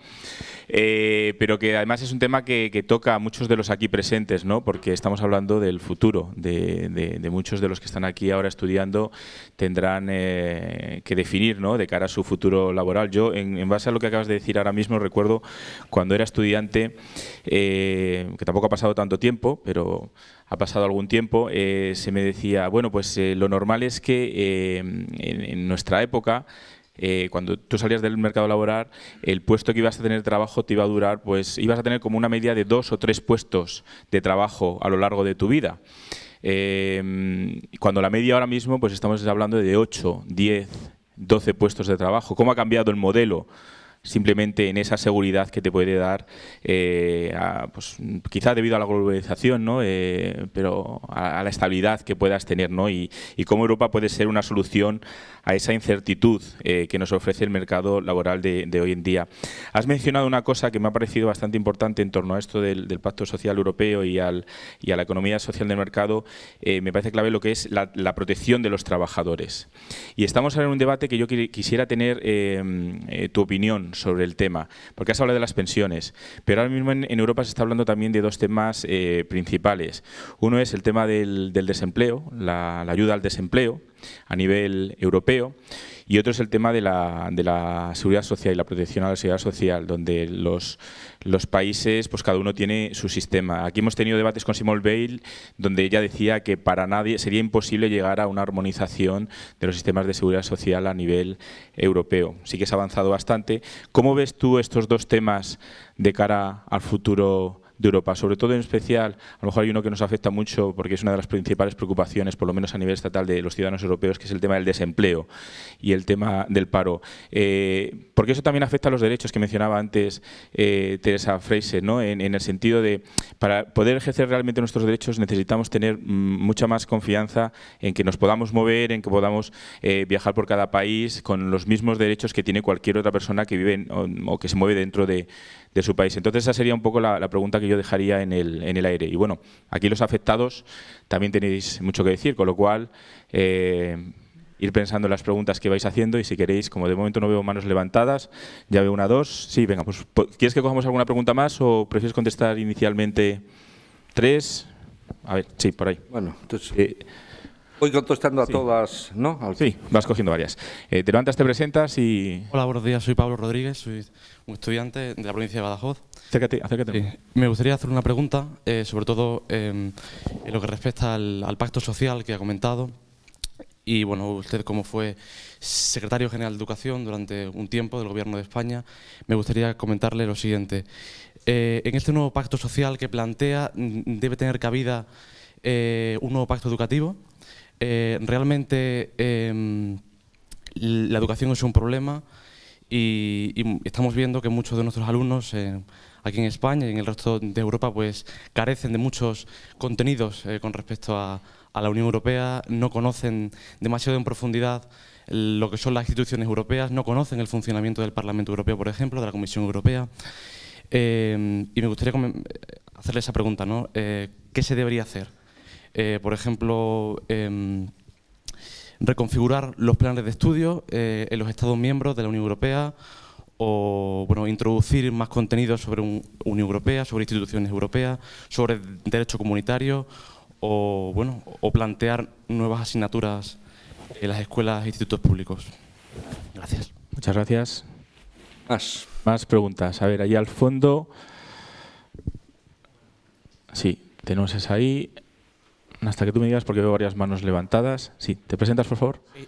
Pero que además es un tema que toca a muchos de los aquí presentes, ¿no? Porque estamos hablando del futuro, de muchos de los que están aquí ahora estudiando tendrán que definir, ¿no?, de cara a su futuro laboral. Yo, en base a lo que acabas de decir ahora mismo, recuerdo cuando era estudiante, que tampoco ha pasado tanto tiempo, pero ha pasado algún tiempo, se me decía, bueno, pues lo normal es que en nuestra época, cuando tú salías del mercado laboral, el puesto que ibas a tener de trabajo te iba a durar, pues ibas a tener como una media de 2 o 3 puestos de trabajo a lo largo de tu vida. Cuando la media ahora mismo, pues estamos hablando de 8, 10, 12 puestos de trabajo. ¿Cómo ha cambiado el modelo? Simplemente en esa seguridad que te puede dar, pues, quizá debido a la globalización, ¿no? Pero a la estabilidad que puedas tener, ¿no? Y cómo Europa puede ser una solución a esa incertidumbre que nos ofrece el mercado laboral de hoy en día. Has mencionado una cosa que me ha parecido bastante importante en torno a esto del Pacto Social Europeo y a la economía social del mercado. Me parece clave lo que es la protección de los trabajadores. Y estamos ahora en un debate que yo quisiera tener tu opinión sobre el tema, porque has hablado de las pensiones, pero ahora mismo en Europa se está hablando también de 2 temas principales. Uno es el tema del desempleo, la ayuda al desempleo a nivel europeo, y otro es el tema de la seguridad social y la protección a la seguridad social, donde los países, pues cada uno tiene su sistema. Aquí hemos tenido debates con Simone Veil, donde ella decía que para nadie sería imposible llegar a una armonización de los sistemas de seguridad social a nivel europeo. Sí que se ha avanzado bastante. ¿Cómo ves tú estos 2 temas de cara al futuro de Europa? Sobre todo, en especial, a lo mejor hay uno que nos afecta mucho porque es una de las principales preocupaciones, por lo menos a nivel estatal, de los ciudadanos europeos, que es el tema del desempleo y el tema del paro. Porque eso también afecta a los derechos que mencionaba antes Teresa Fraser, ¿no? En el sentido de, para poder ejercer realmente nuestros derechos necesitamos tener mucha más confianza en que nos podamos mover, en que podamos viajar por cada país con los mismos derechos que tiene cualquier otra persona que vive o que se mueve dentro de su país. Entonces esa sería un poco la pregunta que yo dejaría en el aire. Y bueno, aquí los afectados también tenéis mucho que decir, con lo cual ir pensando en las preguntas que vais haciendo, y si queréis, como de momento no veo manos levantadas, ya veo 1, 2, sí, venga, pues ¿quieres que cojamos alguna pregunta más o prefieres contestar inicialmente 3? A ver, sí, por ahí. Bueno, entonces voy contestando a todas, ¿no? Sí, vas cogiendo varias. Te levantas, te presentas y... Hola, buenos días, soy Pablo Rodríguez, soy un estudiante de la provincia de Badajoz. Acércate. Sí. Me gustaría hacer una pregunta, sobre todo en lo que respecta al pacto social que ha comentado. y bueno, usted como fue secretario general de Educación durante un tiempo del Gobierno de España, me gustaría comentarle lo siguiente. En este nuevo pacto social que plantea, debe tener cabida un nuevo pacto educativo. Realmente la educación es un problema y estamos viendo que muchos de nuestros alumnos aquí en España y en el resto de Europa pues carecen de muchos contenidos con respecto a la Unión Europea, no conocen demasiado en profundidad lo que son las instituciones europeas, no conocen el funcionamiento del Parlamento Europeo, por ejemplo, de la Comisión Europea. Y me gustaría hacerle esa pregunta, ¿no? ¿Qué se debería hacer? Por ejemplo, reconfigurar los planes de estudio en los Estados miembros de la Unión Europea, o bueno, introducir más contenidos sobre Unión Europea, sobre instituciones europeas, sobre derecho comunitario, o bueno, o plantear nuevas asignaturas en las escuelas e institutos públicos. Gracias. Muchas gracias. Más preguntas. A ver, allí al fondo. Sí, tenemos esa ahí. Hasta que tú me digas, porque veo varias manos levantadas. Sí, ¿te presentas, por favor? Sí.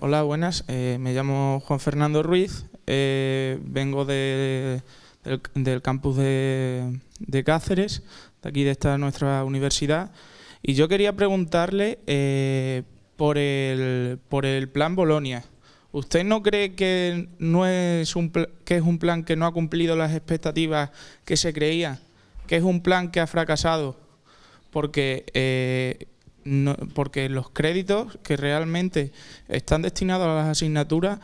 Hola, buenas. Me llamo Juan Fernando Ruiz. Vengo del campus de Cáceres, de aquí de esta nuestra universidad. Y yo quería preguntarle por el plan Bolonia. ¿Usted no cree que es un plan que no ha cumplido las expectativas que se creía? ¿Que es un plan que ha fracasado? Porque los créditos que realmente están destinados a las asignaturas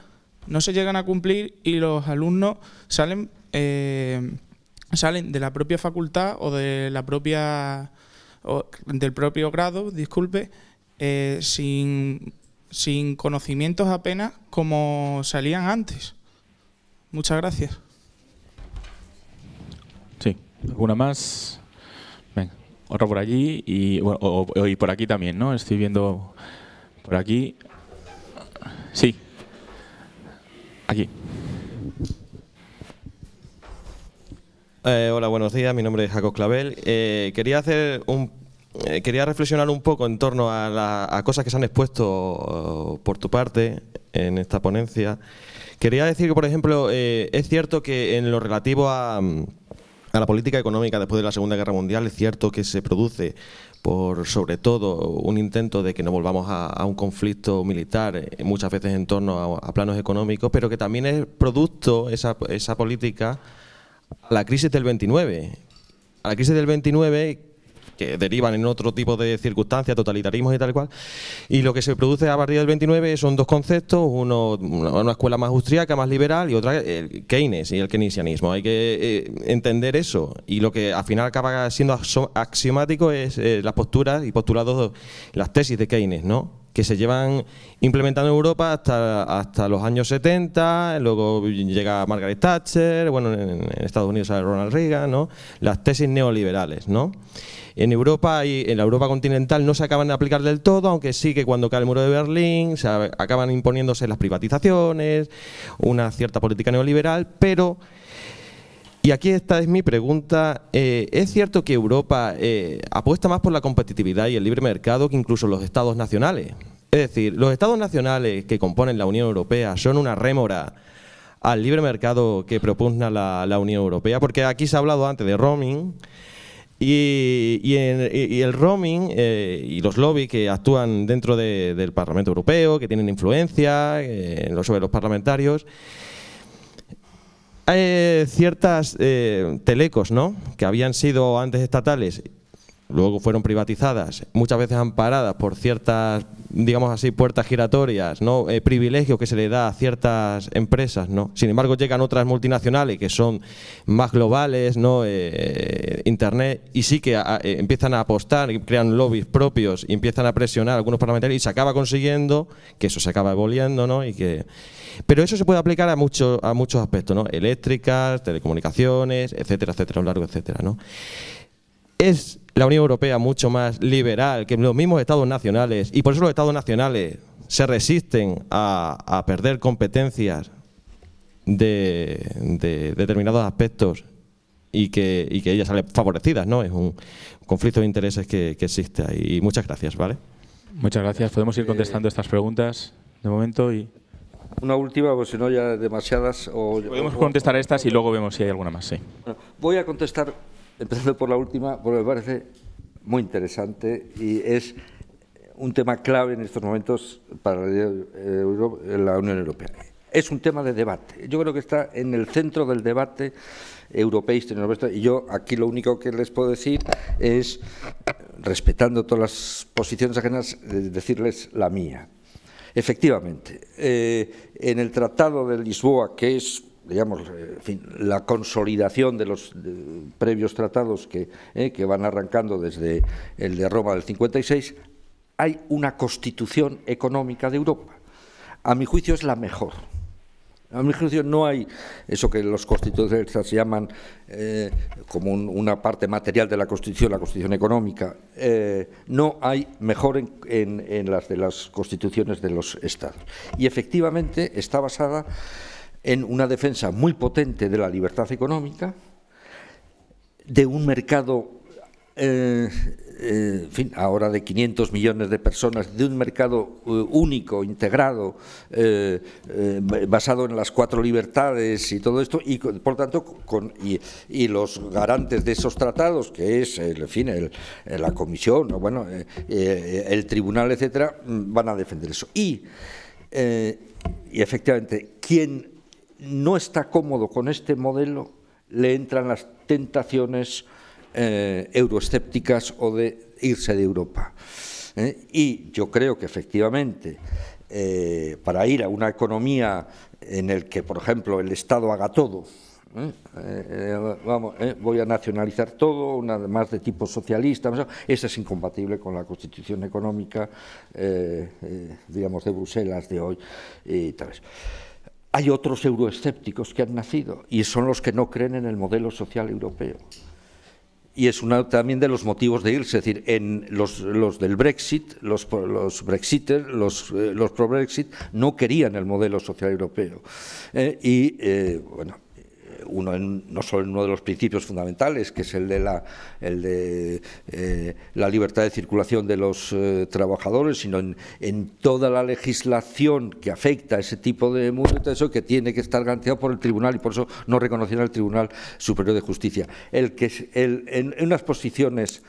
no se llegan a cumplir y los alumnos salen de la propia facultad o de la propia del propio grado, disculpe, sin conocimientos apenas como salían antes. Muchas gracias. Sí, ¿alguna más? Venga, otra por allí y, bueno, y por aquí también, ¿no? Estoy viendo por aquí. Sí. Aquí. Hola, buenos días. Mi nombre es Jacob Clavel. Quería reflexionar un poco en torno a cosas que se han expuesto por tu parte en esta ponencia. Quería decir que, por ejemplo, es cierto que en lo relativo a la política económica después de la Segunda Guerra Mundial, es cierto que se produce por sobre todo un intento de que no volvamos a un conflicto militar, muchas veces en torno a planos económicos, pero que también es producto esa política a la crisis del 29. A la crisis del 29 que derivan en otro tipo de circunstancias, totalitarismos y tal cual. Y lo que se produce a partir del 29 son dos conceptos, una escuela más austríaca, más liberal, y otra el Keynes y el keynesianismo. Hay que entender eso, y lo que al final acaba siendo axiomático es las posturas y postulados, las tesis de Keynes, ¿no?, que se llevan implementando en Europa hasta los años 70, luego llega Margaret Thatcher, bueno, en Estados Unidos sale Ronald Reagan, ¿no?, las tesis neoliberales, ¿no? En Europa y en la Europa continental no se acaban de aplicar del todo, aunque sí que cuando cae el muro de Berlín se acaban imponiéndose las privatizaciones, una cierta política neoliberal, pero, y aquí esta es mi pregunta, ¿es cierto que Europa apuesta más por la competitividad y el libre mercado que incluso los estados nacionales? Es decir, los estados nacionales que componen la Unión Europea son una rémora al libre mercado que propugna la Unión Europea, porque aquí se ha hablado antes de roaming, y el roaming y los lobbies que actúan dentro del Parlamento Europeo, que tienen influencia sobre los parlamentarios. Hay ciertas telecos, ¿no?, que habían sido antes estatales, luego fueron privatizadas, muchas veces amparadas por ciertas, digamos así, puertas giratorias, ¿no?, privilegios que se le da a ciertas empresas, ¿no? Sin embargo, llegan otras multinacionales que son más globales, ¿no?, Internet, y sí que empiezan a apostar y crean lobbies propios y empiezan a presionar a algunos parlamentarios, y se acaba consiguiendo que eso se acaba aboliendo, ¿no? Pero eso se puede aplicar a muchos aspectos, ¿no?, eléctricas, telecomunicaciones, etcétera, etcétera, un largo etcétera, ¿no? Es la Unión Europea mucho más liberal que los mismos estados nacionales, y por eso los estados nacionales se resisten a perder competencias de determinados aspectos y que ellas salen favorecidas, ¿no? Es un conflicto de intereses que existe ahí. Y muchas gracias, ¿vale? Muchas gracias. Podemos ir contestando estas preguntas de momento y... Una última, pues si no ya demasiadas. Podemos contestar estas y luego vemos si hay alguna más, sí. Voy a contestar, empezando por la última, porque me parece muy interesante y es un tema clave en estos momentos para la Unión Europea. Es un tema de debate. Yo creo que está en el centro del debate europeísta y yo aquí lo único que les puedo decir es, respetando todas las posiciones ajenas, decirles la mía. Efectivamente, en el Tratado de Lisboa, que es, digamos, en fin, la consolidación de los previos tratados que van arrancando desde el de Roma del 56, hay una constitución económica de Europa. A mi juicio es la mejor. A mi juicio no hay eso que los constitucionalistas llaman como una parte material de la Constitución económica. No hay mejor en las de las constituciones de los Estados. Y efectivamente está basada en una defensa muy potente de la libertad económica, de un mercado, en fin, ahora de 500 millones de personas, de un mercado único, integrado, basado en las 4 libertades y todo esto, y por tanto, y los garantes de esos tratados, que es, en fin, la Comisión, bueno, el Tribunal, etcétera, van a defender eso. Y efectivamente, quien no está cómodo con este modelo, le entran las tentaciones euroescépticas o de irse de Europa. Y yo creo que efectivamente para ir a una economía en el que, por ejemplo, el Estado haga todo, voy a nacionalizar todo, una más de tipo socialista, eso es incompatible con la Constitución económica, digamos, de Bruselas de hoy y tal vez. Hay otros euroescépticos que han nacido y son los que no creen en el modelo social europeo. Y es uno también de los motivos de irse, es decir, en los del Brexit, los Brexiters, los pro-Brexit, no querían el modelo social europeo. Bueno, no solo en uno de los principios fundamentales, que es el de la libertad de circulación de los trabajadores, sino en toda la legislación que afecta a ese tipo de mundo, eso que tiene que estar garantizado por el Tribunal, y por eso no reconocieron al Tribunal Superior de Justicia. En unas posiciones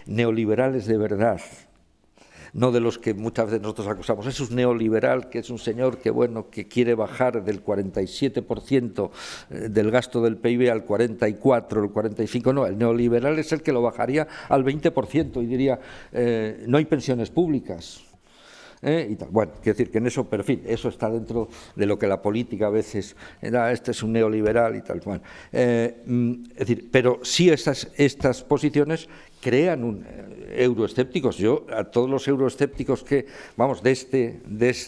neoliberales de verdad, no de los que muchas veces nosotros acusamos. Es un neoliberal, que es un señor que, bueno, que quiere bajar del 47% del gasto del PIB al 44%, el 45%. No, el neoliberal es el que lo bajaría al 20% y diría, no hay pensiones públicas. Y tal. Bueno, quiero decir que en eso, pero en fin, eso está dentro de lo que la política a veces este es un neoliberal y tal. Bueno, es decir, pero sí estas posiciones crean euroescépticos. Yo a todos los euroescépticos que, vamos,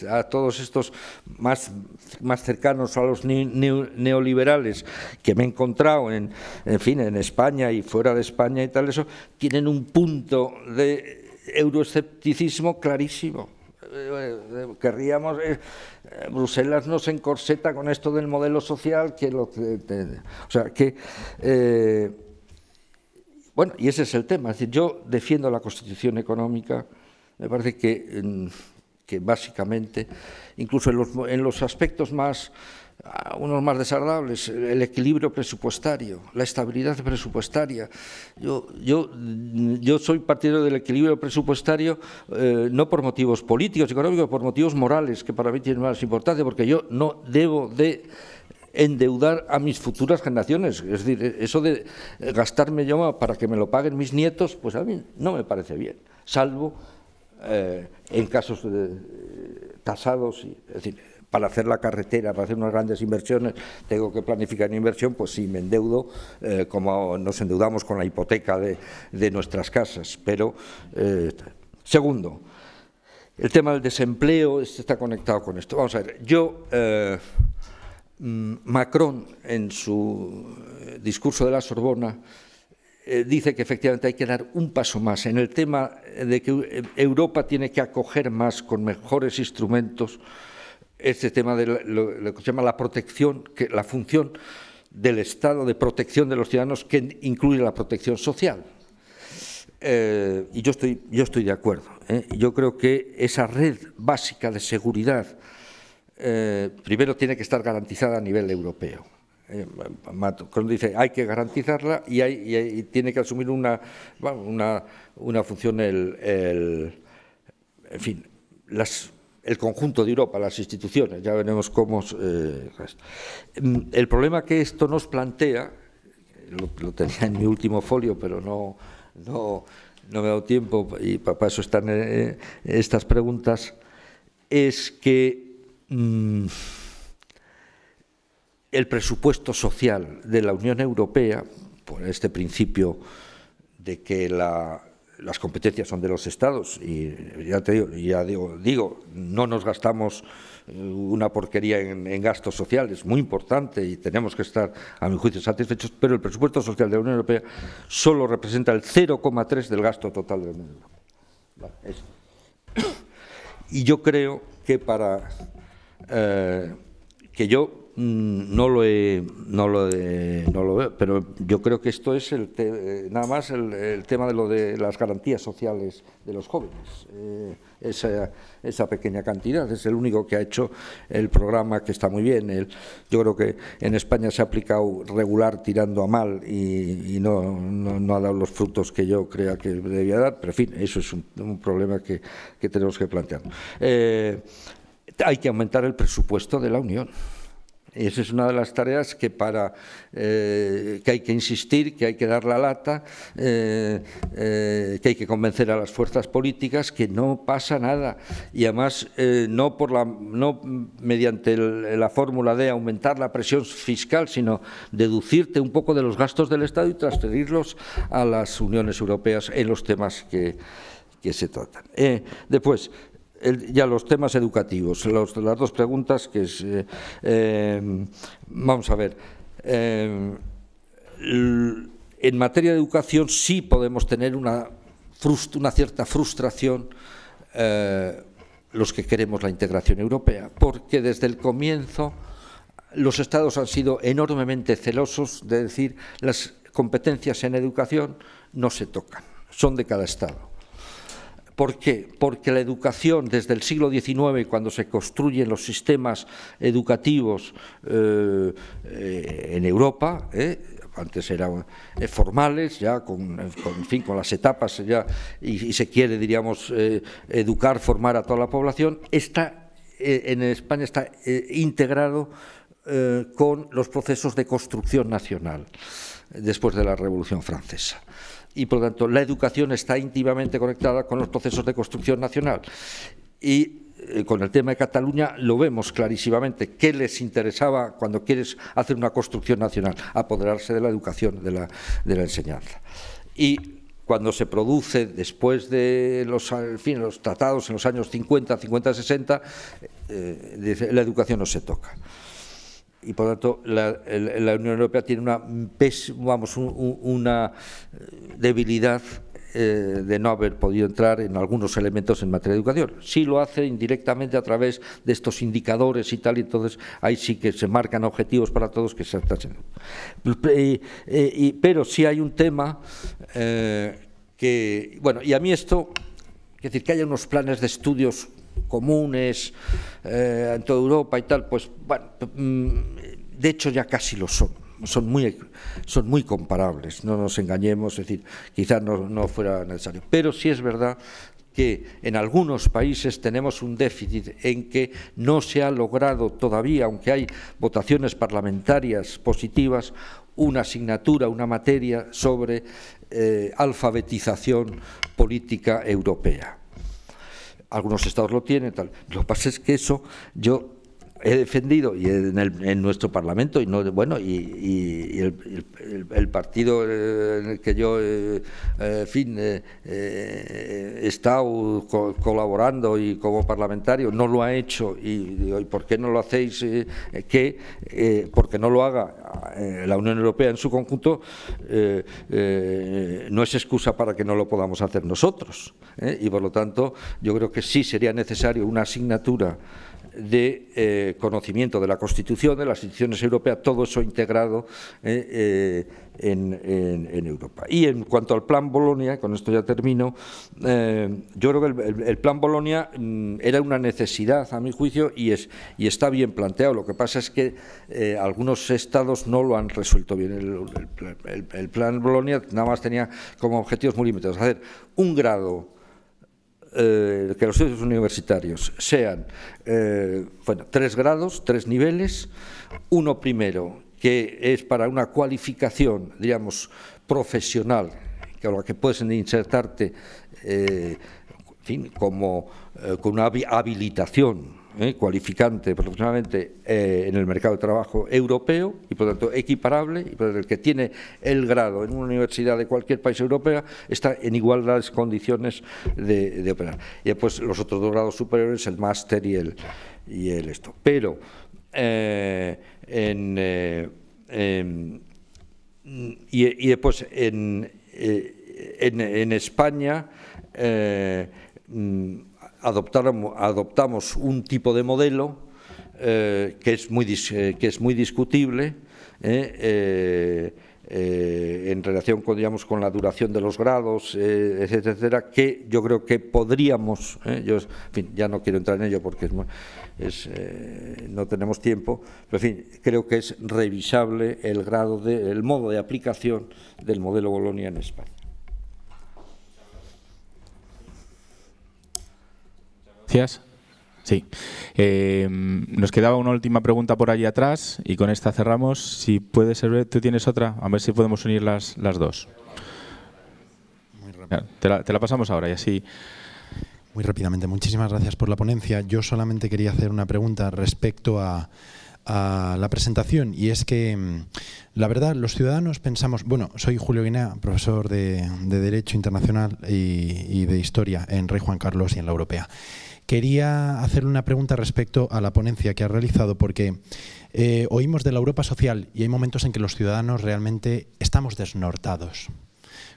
a todos estos más cercanos a los neoliberales que me he encontrado en fin, en España y fuera de España y tal, eso, tienen un punto de euroescepticismo clarísimo. Querríamos, Bruselas nos encorseta con esto del modelo social, bueno, y ese es el tema. Es decir, yo defiendo la Constitución económica, me parece que básicamente, incluso en los aspectos unos más desagradables, el equilibrio presupuestario, la estabilidad presupuestaria. Yo soy partidario del equilibrio presupuestario no por motivos políticos, económicos, por motivos morales, que para mí tienen más importancia, porque yo no debo de endeudar a mis futuras generaciones. Es decir, eso de gastarme yo para que me lo paguen mis nietos, pues a mí no me parece bien, salvo en casos tasados, es decir, para hacer la carretera, para hacer unas grandes inversiones, tengo que planificar una inversión, pues sí, me endeudo, como nos endeudamos con la hipoteca de nuestras casas. Pero, segundo, el tema del desempleo está conectado con esto. Vamos a ver, Macron, en su discurso de la Sorbona, dice que efectivamente hay que dar un paso más en el tema de que Europa tiene que acoger más, con mejores instrumentos, este tema de lo que se llama la protección, la función del Estado de protección de los ciudadanos, que incluye la protección social. y yo estoy de acuerdo. Yo creo que esa red básica de seguridad primero tiene que estar garantizada a nivel europeo. Cuando dice hay que garantizarla y tiene que asumir una función en fin, el conjunto de Europa, las instituciones, ya veremos cómo. El problema que esto nos plantea, lo tenía en mi último folio, pero no me ha dado tiempo y para eso están estas preguntas, es que el presupuesto social de la Unión Europea, por este principio de que las competencias son de los Estados, y ya digo, no nos gastamos una porquería en gastos sociales, muy importante, y tenemos que estar, a mi juicio, satisfechos, pero el presupuesto social de la Unión Europea solo representa el 0,3 del gasto total de la Unión Europea. Y yo creo que que yo no lo veo, pero yo creo que esto es nada más el tema de las garantías sociales de los jóvenes. Esa pequeña cantidad es el único que ha hecho el programa, que está muy bien. Yo creo que en España se ha aplicado regular tirando a mal y no ha dado los frutos que yo creía que debía dar, pero en fin, eso es un problema que tenemos que plantear. Hay que aumentar el presupuesto de la Unión. Esa es una de las tareas que hay que insistir, que hay que dar la lata, que hay que convencer a las fuerzas políticas que no pasa nada. Y además no mediante la fórmula de aumentar la presión fiscal, sino deducirte un poco de los gastos del Estado y transferirlos a las uniones europeas en los temas que se tratan. Después, ya los temas educativos, las dos preguntas que es, vamos a ver, en materia de educación sí podemos tener una cierta frustración los que queremos la integración europea, porque desde el comienzo los Estados han sido enormemente celosos de decir las competencias en educación no se tocan, son de cada Estado. ¿Por qué? Porque la educación desde el siglo XIX, cuando se construyen los sistemas educativos en Europa, antes eran formales, ya con las etapas, ya, y se quiere, diríamos, educar, formar a toda la población, en España está integrado con los procesos de construcción nacional después de la Revolución Francesa. Y, por lo tanto, la educación está íntimamente conectada con los procesos de construcción nacional. Y con el tema de Cataluña lo vemos clarísimamente. ¿Qué les interesaba cuando quieres hacer una construcción nacional? Apoderarse de la educación, de la enseñanza. Y cuando se produce, después de los tratados en los años 50, 60, la educación no se toca. Y, por lo tanto, la Unión Europea tiene una debilidad de no haber podido entrar en algunos elementos en materia de educación. Sí lo hace indirectamente a través de estos indicadores y tal, y entonces ahí sí que se marcan objetivos para todos que se están haciendo. Pero sí hay un tema que, bueno, y a mí esto, es decir, que haya unos planes de estudios comunes en toda Europa y tal, pues bueno, de hecho ya casi lo son muy comparables, no nos engañemos, es decir, quizás no fuera necesario, pero sí es verdad que en algunos países tenemos un déficit en que no se ha logrado todavía, aunque hay votaciones parlamentarias positivas, una asignatura, una materia sobre alfabetización política europea. Algunos estados lo tienen, tal. Lo que pasa es que eso yo he defendido y en nuestro Parlamento y el partido en el que yo he estado colaborando y como parlamentario no lo ha hecho, y digo, ¿y por qué no lo hacéis? Porque no lo haga la Unión Europea en su conjunto no es excusa para que no lo podamos hacer nosotros, y por lo tanto yo creo que sí sería necesario una asignatura de conocimiento de la Constitución, de las instituciones europeas, todo eso integrado en Europa. Y en cuanto al Plan Bolonia, con esto ya termino, yo creo que el Plan Bolonia era una necesidad, a mi juicio, y está bien planteado. Lo que pasa es que algunos estados no lo han resuelto bien. El Plan Bolonia nada más tenía como objetivos muy limitados: hacer un grado, que los estudios universitarios sean 3 grados, 3 niveles, uno primero que es para una cualificación, digamos, profesional, con la que puedes insertarte en fin, como con una habilitación cualificante profesionalmente en el mercado de trabajo europeo y por lo tanto equiparable, y por el que tiene el grado en una universidad de cualquier país europeo está en igualdades condiciones de operar. Y después los otros 2 grados superiores, el máster y el esto. Pero y después en España adoptamos un tipo de modelo que es muy discutible en relación con, digamos, con la duración de los grados, etcétera, etcétera, que yo creo que podríamos, yo, en fin, ya no quiero entrar en ello porque no tenemos tiempo, pero en fin, creo que es revisable el modo de aplicación del modelo Bolonia en España. Gracias. Sí. Nos quedaba una última pregunta por allí atrás y con esta cerramos. Si puede ser, ¿tú tienes otra? A ver si podemos unir las dos. Muy rápido. Te la pasamos ahora y así. Muy rápidamente. Muchísimas gracias por la ponencia. Yo solamente quería hacer una pregunta respecto a la presentación, y es que la verdad los ciudadanos pensamos, bueno, soy Julio Guinea, profesor de Derecho Internacional y de Historia en Rey Juan Carlos y en la Europea. Quería hacerle una pregunta respecto a la ponencia que ha realizado, porque oímos de la Europa social y hay momentos en que los ciudadanos realmente estamos desnortados.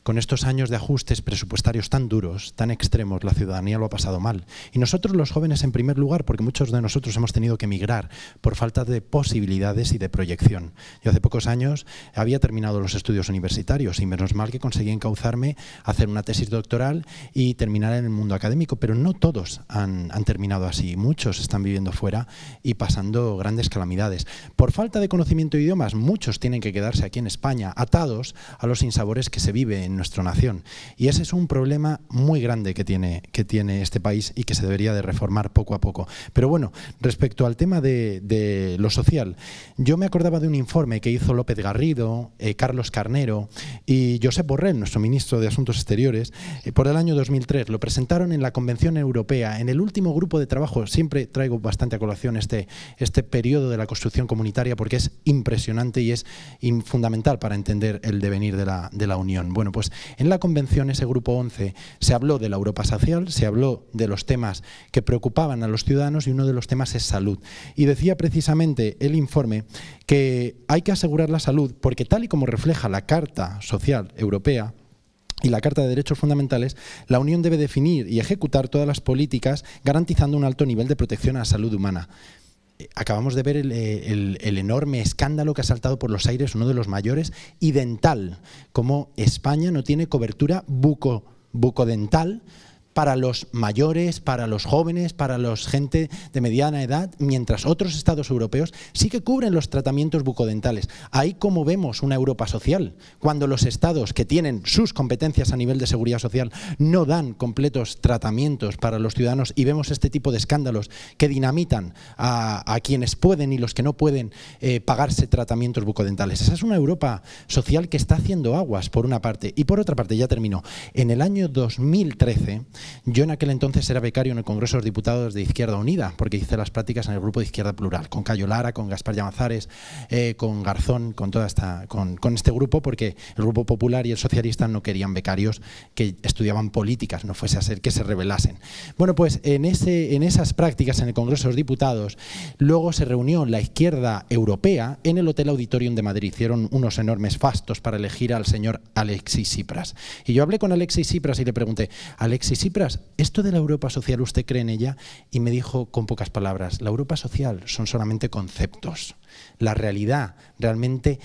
Con estos años de ajustes presupuestarios tan duros, tan extremos, la ciudadanía lo ha pasado mal. Y nosotros los jóvenes en primer lugar, porque muchos de nosotros hemos tenido que emigrar por falta de posibilidades y de proyección. Yo hace pocos años había terminado los estudios universitarios y menos mal que conseguí encauzarme a hacer una tesis doctoral y terminar en el mundo académico, pero no todos han terminado así. Muchos están viviendo fuera y pasando grandes calamidades. Por falta de conocimiento de idiomas, muchos tienen que quedarse aquí en España, atados a los sinsabores que se vive en nuestra nación. Y ese es un problema muy grande que tiene este país y que se debería de reformar poco a poco. Pero bueno, respecto al tema de lo social, yo me acordaba de un informe que hizo López Garrido, Carlos Carnero y Josep Borrell, nuestro ministro de Asuntos Exteriores, por el año 2003. Lo presentaron en la Convención Europea, en el último grupo de trabajo. Siempre traigo bastante a colación este periodo de la construcción comunitaria porque es impresionante y es fundamental para entender el devenir de la Unión. Bueno, pues en la convención, ese grupo 11, se habló de la Europa social, se habló de los temas que preocupaban a los ciudadanos y uno de los temas es salud. Y decía precisamente el informe que hay que asegurar la salud porque tal y como refleja la Carta Social Europea y la Carta de Derechos Fundamentales, la Unión debe definir y ejecutar todas las políticas garantizando un alto nivel de protección a la salud humana. Acabamos de ver el enorme escándalo que ha saltado por los aires, uno de los mayores, y dental, como España no tiene cobertura bucodental para los mayores, para los jóvenes, para la gente de mediana edad, mientras otros estados europeos sí que cubren los tratamientos bucodentales. Ahí como vemos una Europa social, cuando los estados que tienen sus competencias a nivel de seguridad social no dan completos tratamientos para los ciudadanos y vemos este tipo de escándalos que dinamitan a quienes pueden y los que no pueden pagarse tratamientos bucodentales. Esa es una Europa social que está haciendo aguas, por una parte. Y por otra parte, ya termino, en el año 2013, yo en aquel entonces era becario en el Congreso de los Diputados de Izquierda Unida, porque hice las prácticas en el grupo de Izquierda Plural, con Cayo Lara, con Gaspar Llamazares, con Garzón, con este grupo, porque el Grupo Popular y el Socialista no querían becarios que estudiaban políticas, no fuese a ser que se rebelasen. Bueno, pues en esas prácticas en el Congreso de los Diputados, luego se reunió la izquierda europea en el Hotel Auditorium de Madrid. Hicieron unos enormes fastos para elegir al señor Alexis Tsipras. Y yo hablé con Alexis Tsipras y le pregunté, Alexis Tsipras, Pras, ¿esto de la Europa social usted cree en ella? Y me dijo con pocas palabras, la Europa social son solamente conceptos. La realidad realmente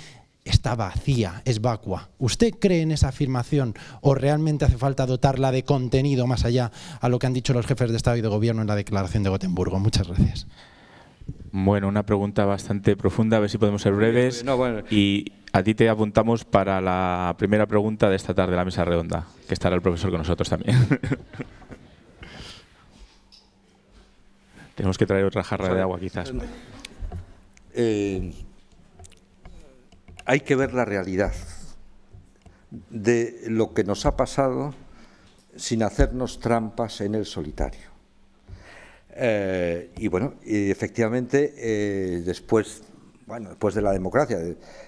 está vacía, es vacua. ¿Usted cree en esa afirmación o realmente hace falta dotarla de contenido más allá a lo que han dicho los jefes de Estado y de Gobierno en la Declaración de Gotemburgo? Muchas gracias. Bueno, una pregunta bastante profunda, a ver si podemos ser breves. No, bueno. Y a ti te apuntamos para la primera pregunta de esta tarde de la mesa redonda, que estará el profesor con nosotros también. Tenemos que traer otra jarra de agua, quizás. Hay que ver la realidad de lo que nos ha pasado sin hacernos trampas en el solitario. Y bueno, y efectivamente, después de la democracia,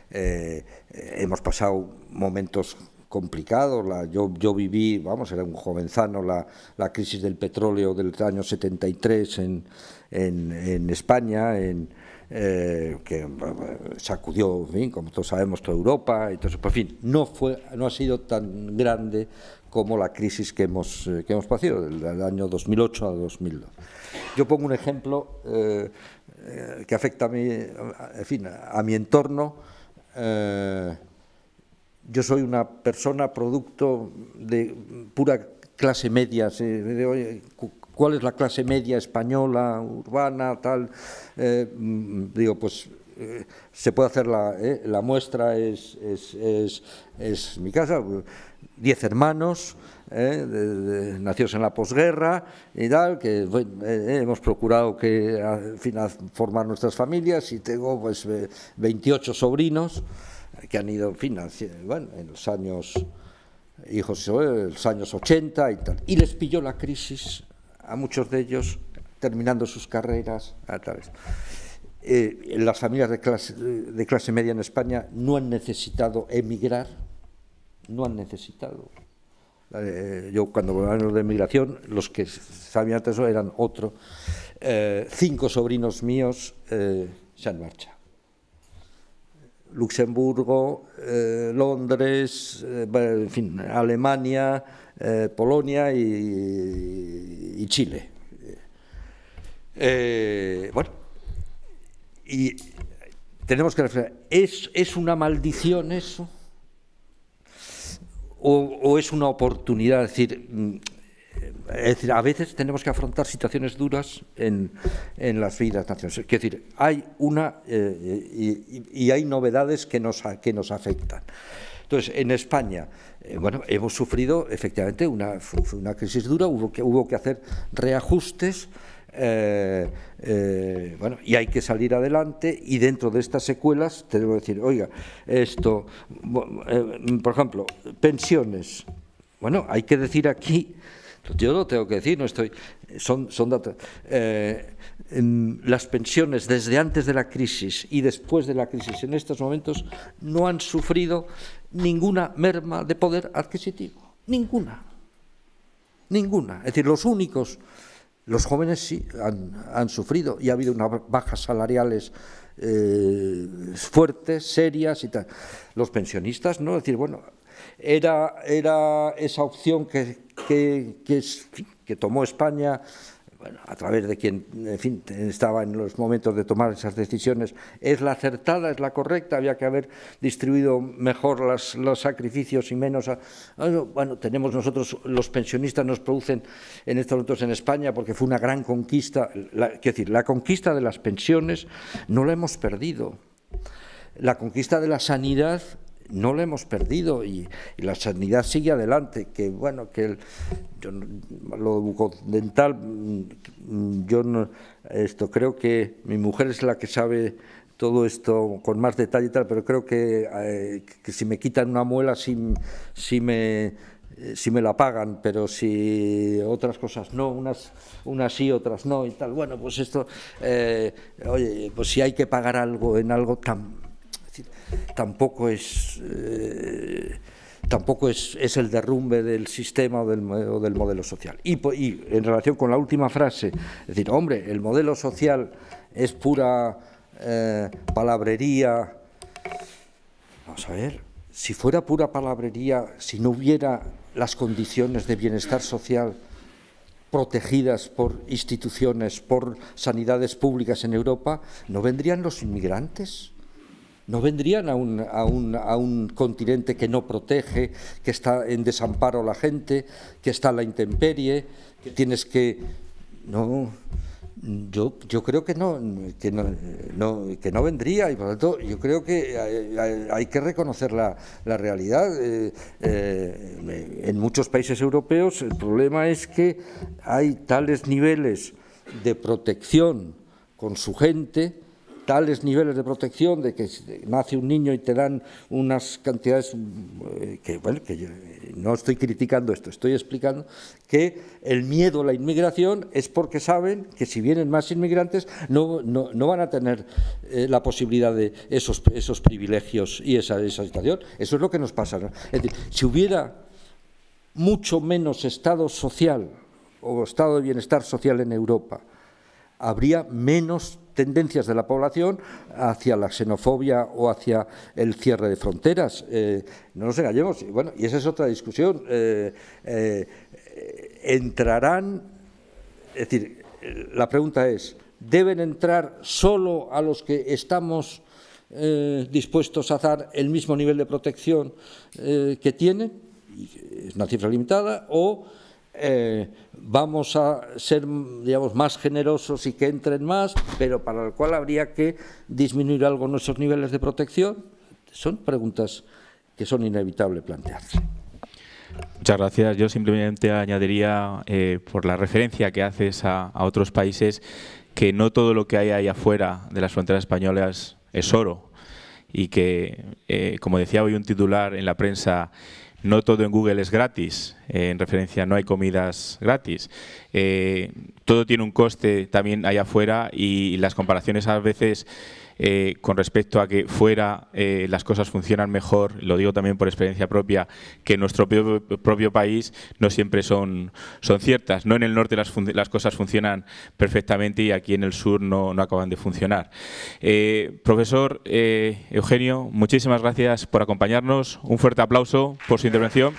hemos pasado momentos complicados. Yo viví, era un jovenzano, la crisis del petróleo del año 73 en España, que sacudió, en fin, como todos sabemos, toda Europa. Entonces, por fin, no ha sido tan grande como la crisis que hemos pasado del año 2008 a 2002. Yo pongo un ejemplo que afecta a mí, en fin, a mi entorno. Yo soy una persona producto de pura clase media. ¿Cuál es la clase media española, urbana, tal? Digo, pues se puede hacer la muestra, es mi casa, 10 hermanos, nacidos en la posguerra y tal, que hemos procurado que, al final, formar nuestras familias, y tengo pues 28 sobrinos que han ido, en fin, en los años, hijos, en los años 80 y tal, y les pilló la crisis a muchos de ellos terminando sus carreras a través. Las familias de clase media en España no han necesitado emigrar, no han necesitado. Yo, cuando hablamos de emigración, los que sabían antes eso eran otro. 5 sobrinos míos se han marchado. Luxemburgo, Londres, en fin, Alemania, Polonia y Chile. Bueno, y tenemos que reflexionar, ¿es una maldición eso? ¿O es una oportunidad? Es decir, a veces tenemos que afrontar situaciones duras en las vidas nacionales. Es decir, hay y hay novedades que nos afectan. Entonces, en España, hemos sufrido efectivamente una crisis dura, hubo que hacer reajustes, y hay que salir adelante, y dentro de estas secuelas tenemos que decir, oiga, esto, por ejemplo, pensiones. Bueno, hay que decir aquí, yo lo tengo que decir, no estoy, son datos. Las pensiones desde antes de la crisis y después de la crisis en estos momentos no han sufrido ninguna merma de poder adquisitivo, ninguna. Es decir, los jóvenes sí han sufrido, y ha habido unas bajas salariales fuertes, serias y tal. Los pensionistas no, es decir, bueno, era esa opción que tomó España, a través de quien, en fin, estaba en los momentos de tomar esas decisiones. ¿Es la acertada, es la correcta? Había que haber distribuido mejor los sacrificios y menos. Bueno, tenemos nosotros, los pensionistas nos producen en estos momentos en España, porque fue una gran conquista. Quiero decir, la conquista de las pensiones no la hemos perdido. La conquista de la sanidad no la hemos perdido, y la sanidad sigue adelante. Que bueno, lo bucodental, yo no, creo que mi mujer es la que sabe todo esto con más detalle y tal, pero creo que si me quitan una muela sí me la pagan, pero si otras cosas no, unas sí, otras no y tal. Bueno, pues esto, oye, pues si hay que pagar algo en algo tampoco es el derrumbe del sistema o del modelo social. Y en relación con la última frase, es decir, hombre, el modelo social es pura palabrería. Vamos a ver, si fuera pura palabrería, si no hubiera las condiciones de bienestar social protegidas por instituciones, por sanidades públicas en Europa, ¿no vendrían los inmigrantes? ¿No vendrían a un continente que no protege, que está en desamparo la gente, que está a la intemperie, que tienes que... No, yo creo que no vendría, y por lo tanto yo creo que hay que reconocer la realidad. En muchos países europeos el problema es que hay tales niveles de protección con su gente, tales niveles de protección de que nace un niño y te dan unas cantidades que, bueno, que yo no estoy criticando esto, estoy explicando que el miedo a la inmigración es porque saben que si vienen más inmigrantes no van a tener la posibilidad de esos privilegios y esa situación. Eso es lo que nos pasa, ¿no? Es decir, si hubiera mucho menos estado social o estado de bienestar social en Europa, habría menos tendencias de la población hacia la xenofobia o hacia el cierre de fronteras. No nos engañemos. Bueno, y esa es otra discusión. Entrarán, es decir, la pregunta es, ¿deben entrar solo a los que estamos dispuestos a dar el mismo nivel de protección que tienen? Es una cifra limitada. ¿O vamos a ser, digamos, más generosos y que entren más, pero para lo cual habría que disminuir algo nuestros niveles de protección? Son preguntas que son inevitables plantearse. Muchas gracias. Yo simplemente añadiría, por la referencia que haces a otros países, que no todo lo que hay ahí afuera de las fronteras españolas es oro, y que, como decía hoy un titular en la prensa, no todo en Google es gratis, en referencia no hay comidas gratis. Todo tiene un coste también allá afuera, y las comparaciones a veces con respecto a que fuera las cosas funcionan mejor, lo digo también por experiencia propia, que en nuestro propio país no siempre son ciertas. No en el norte las cosas funcionan perfectamente y aquí en el sur no acaban de funcionar. Profesor Eugenio, muchísimas gracias por acompañarnos. Un fuerte aplauso por su intervención.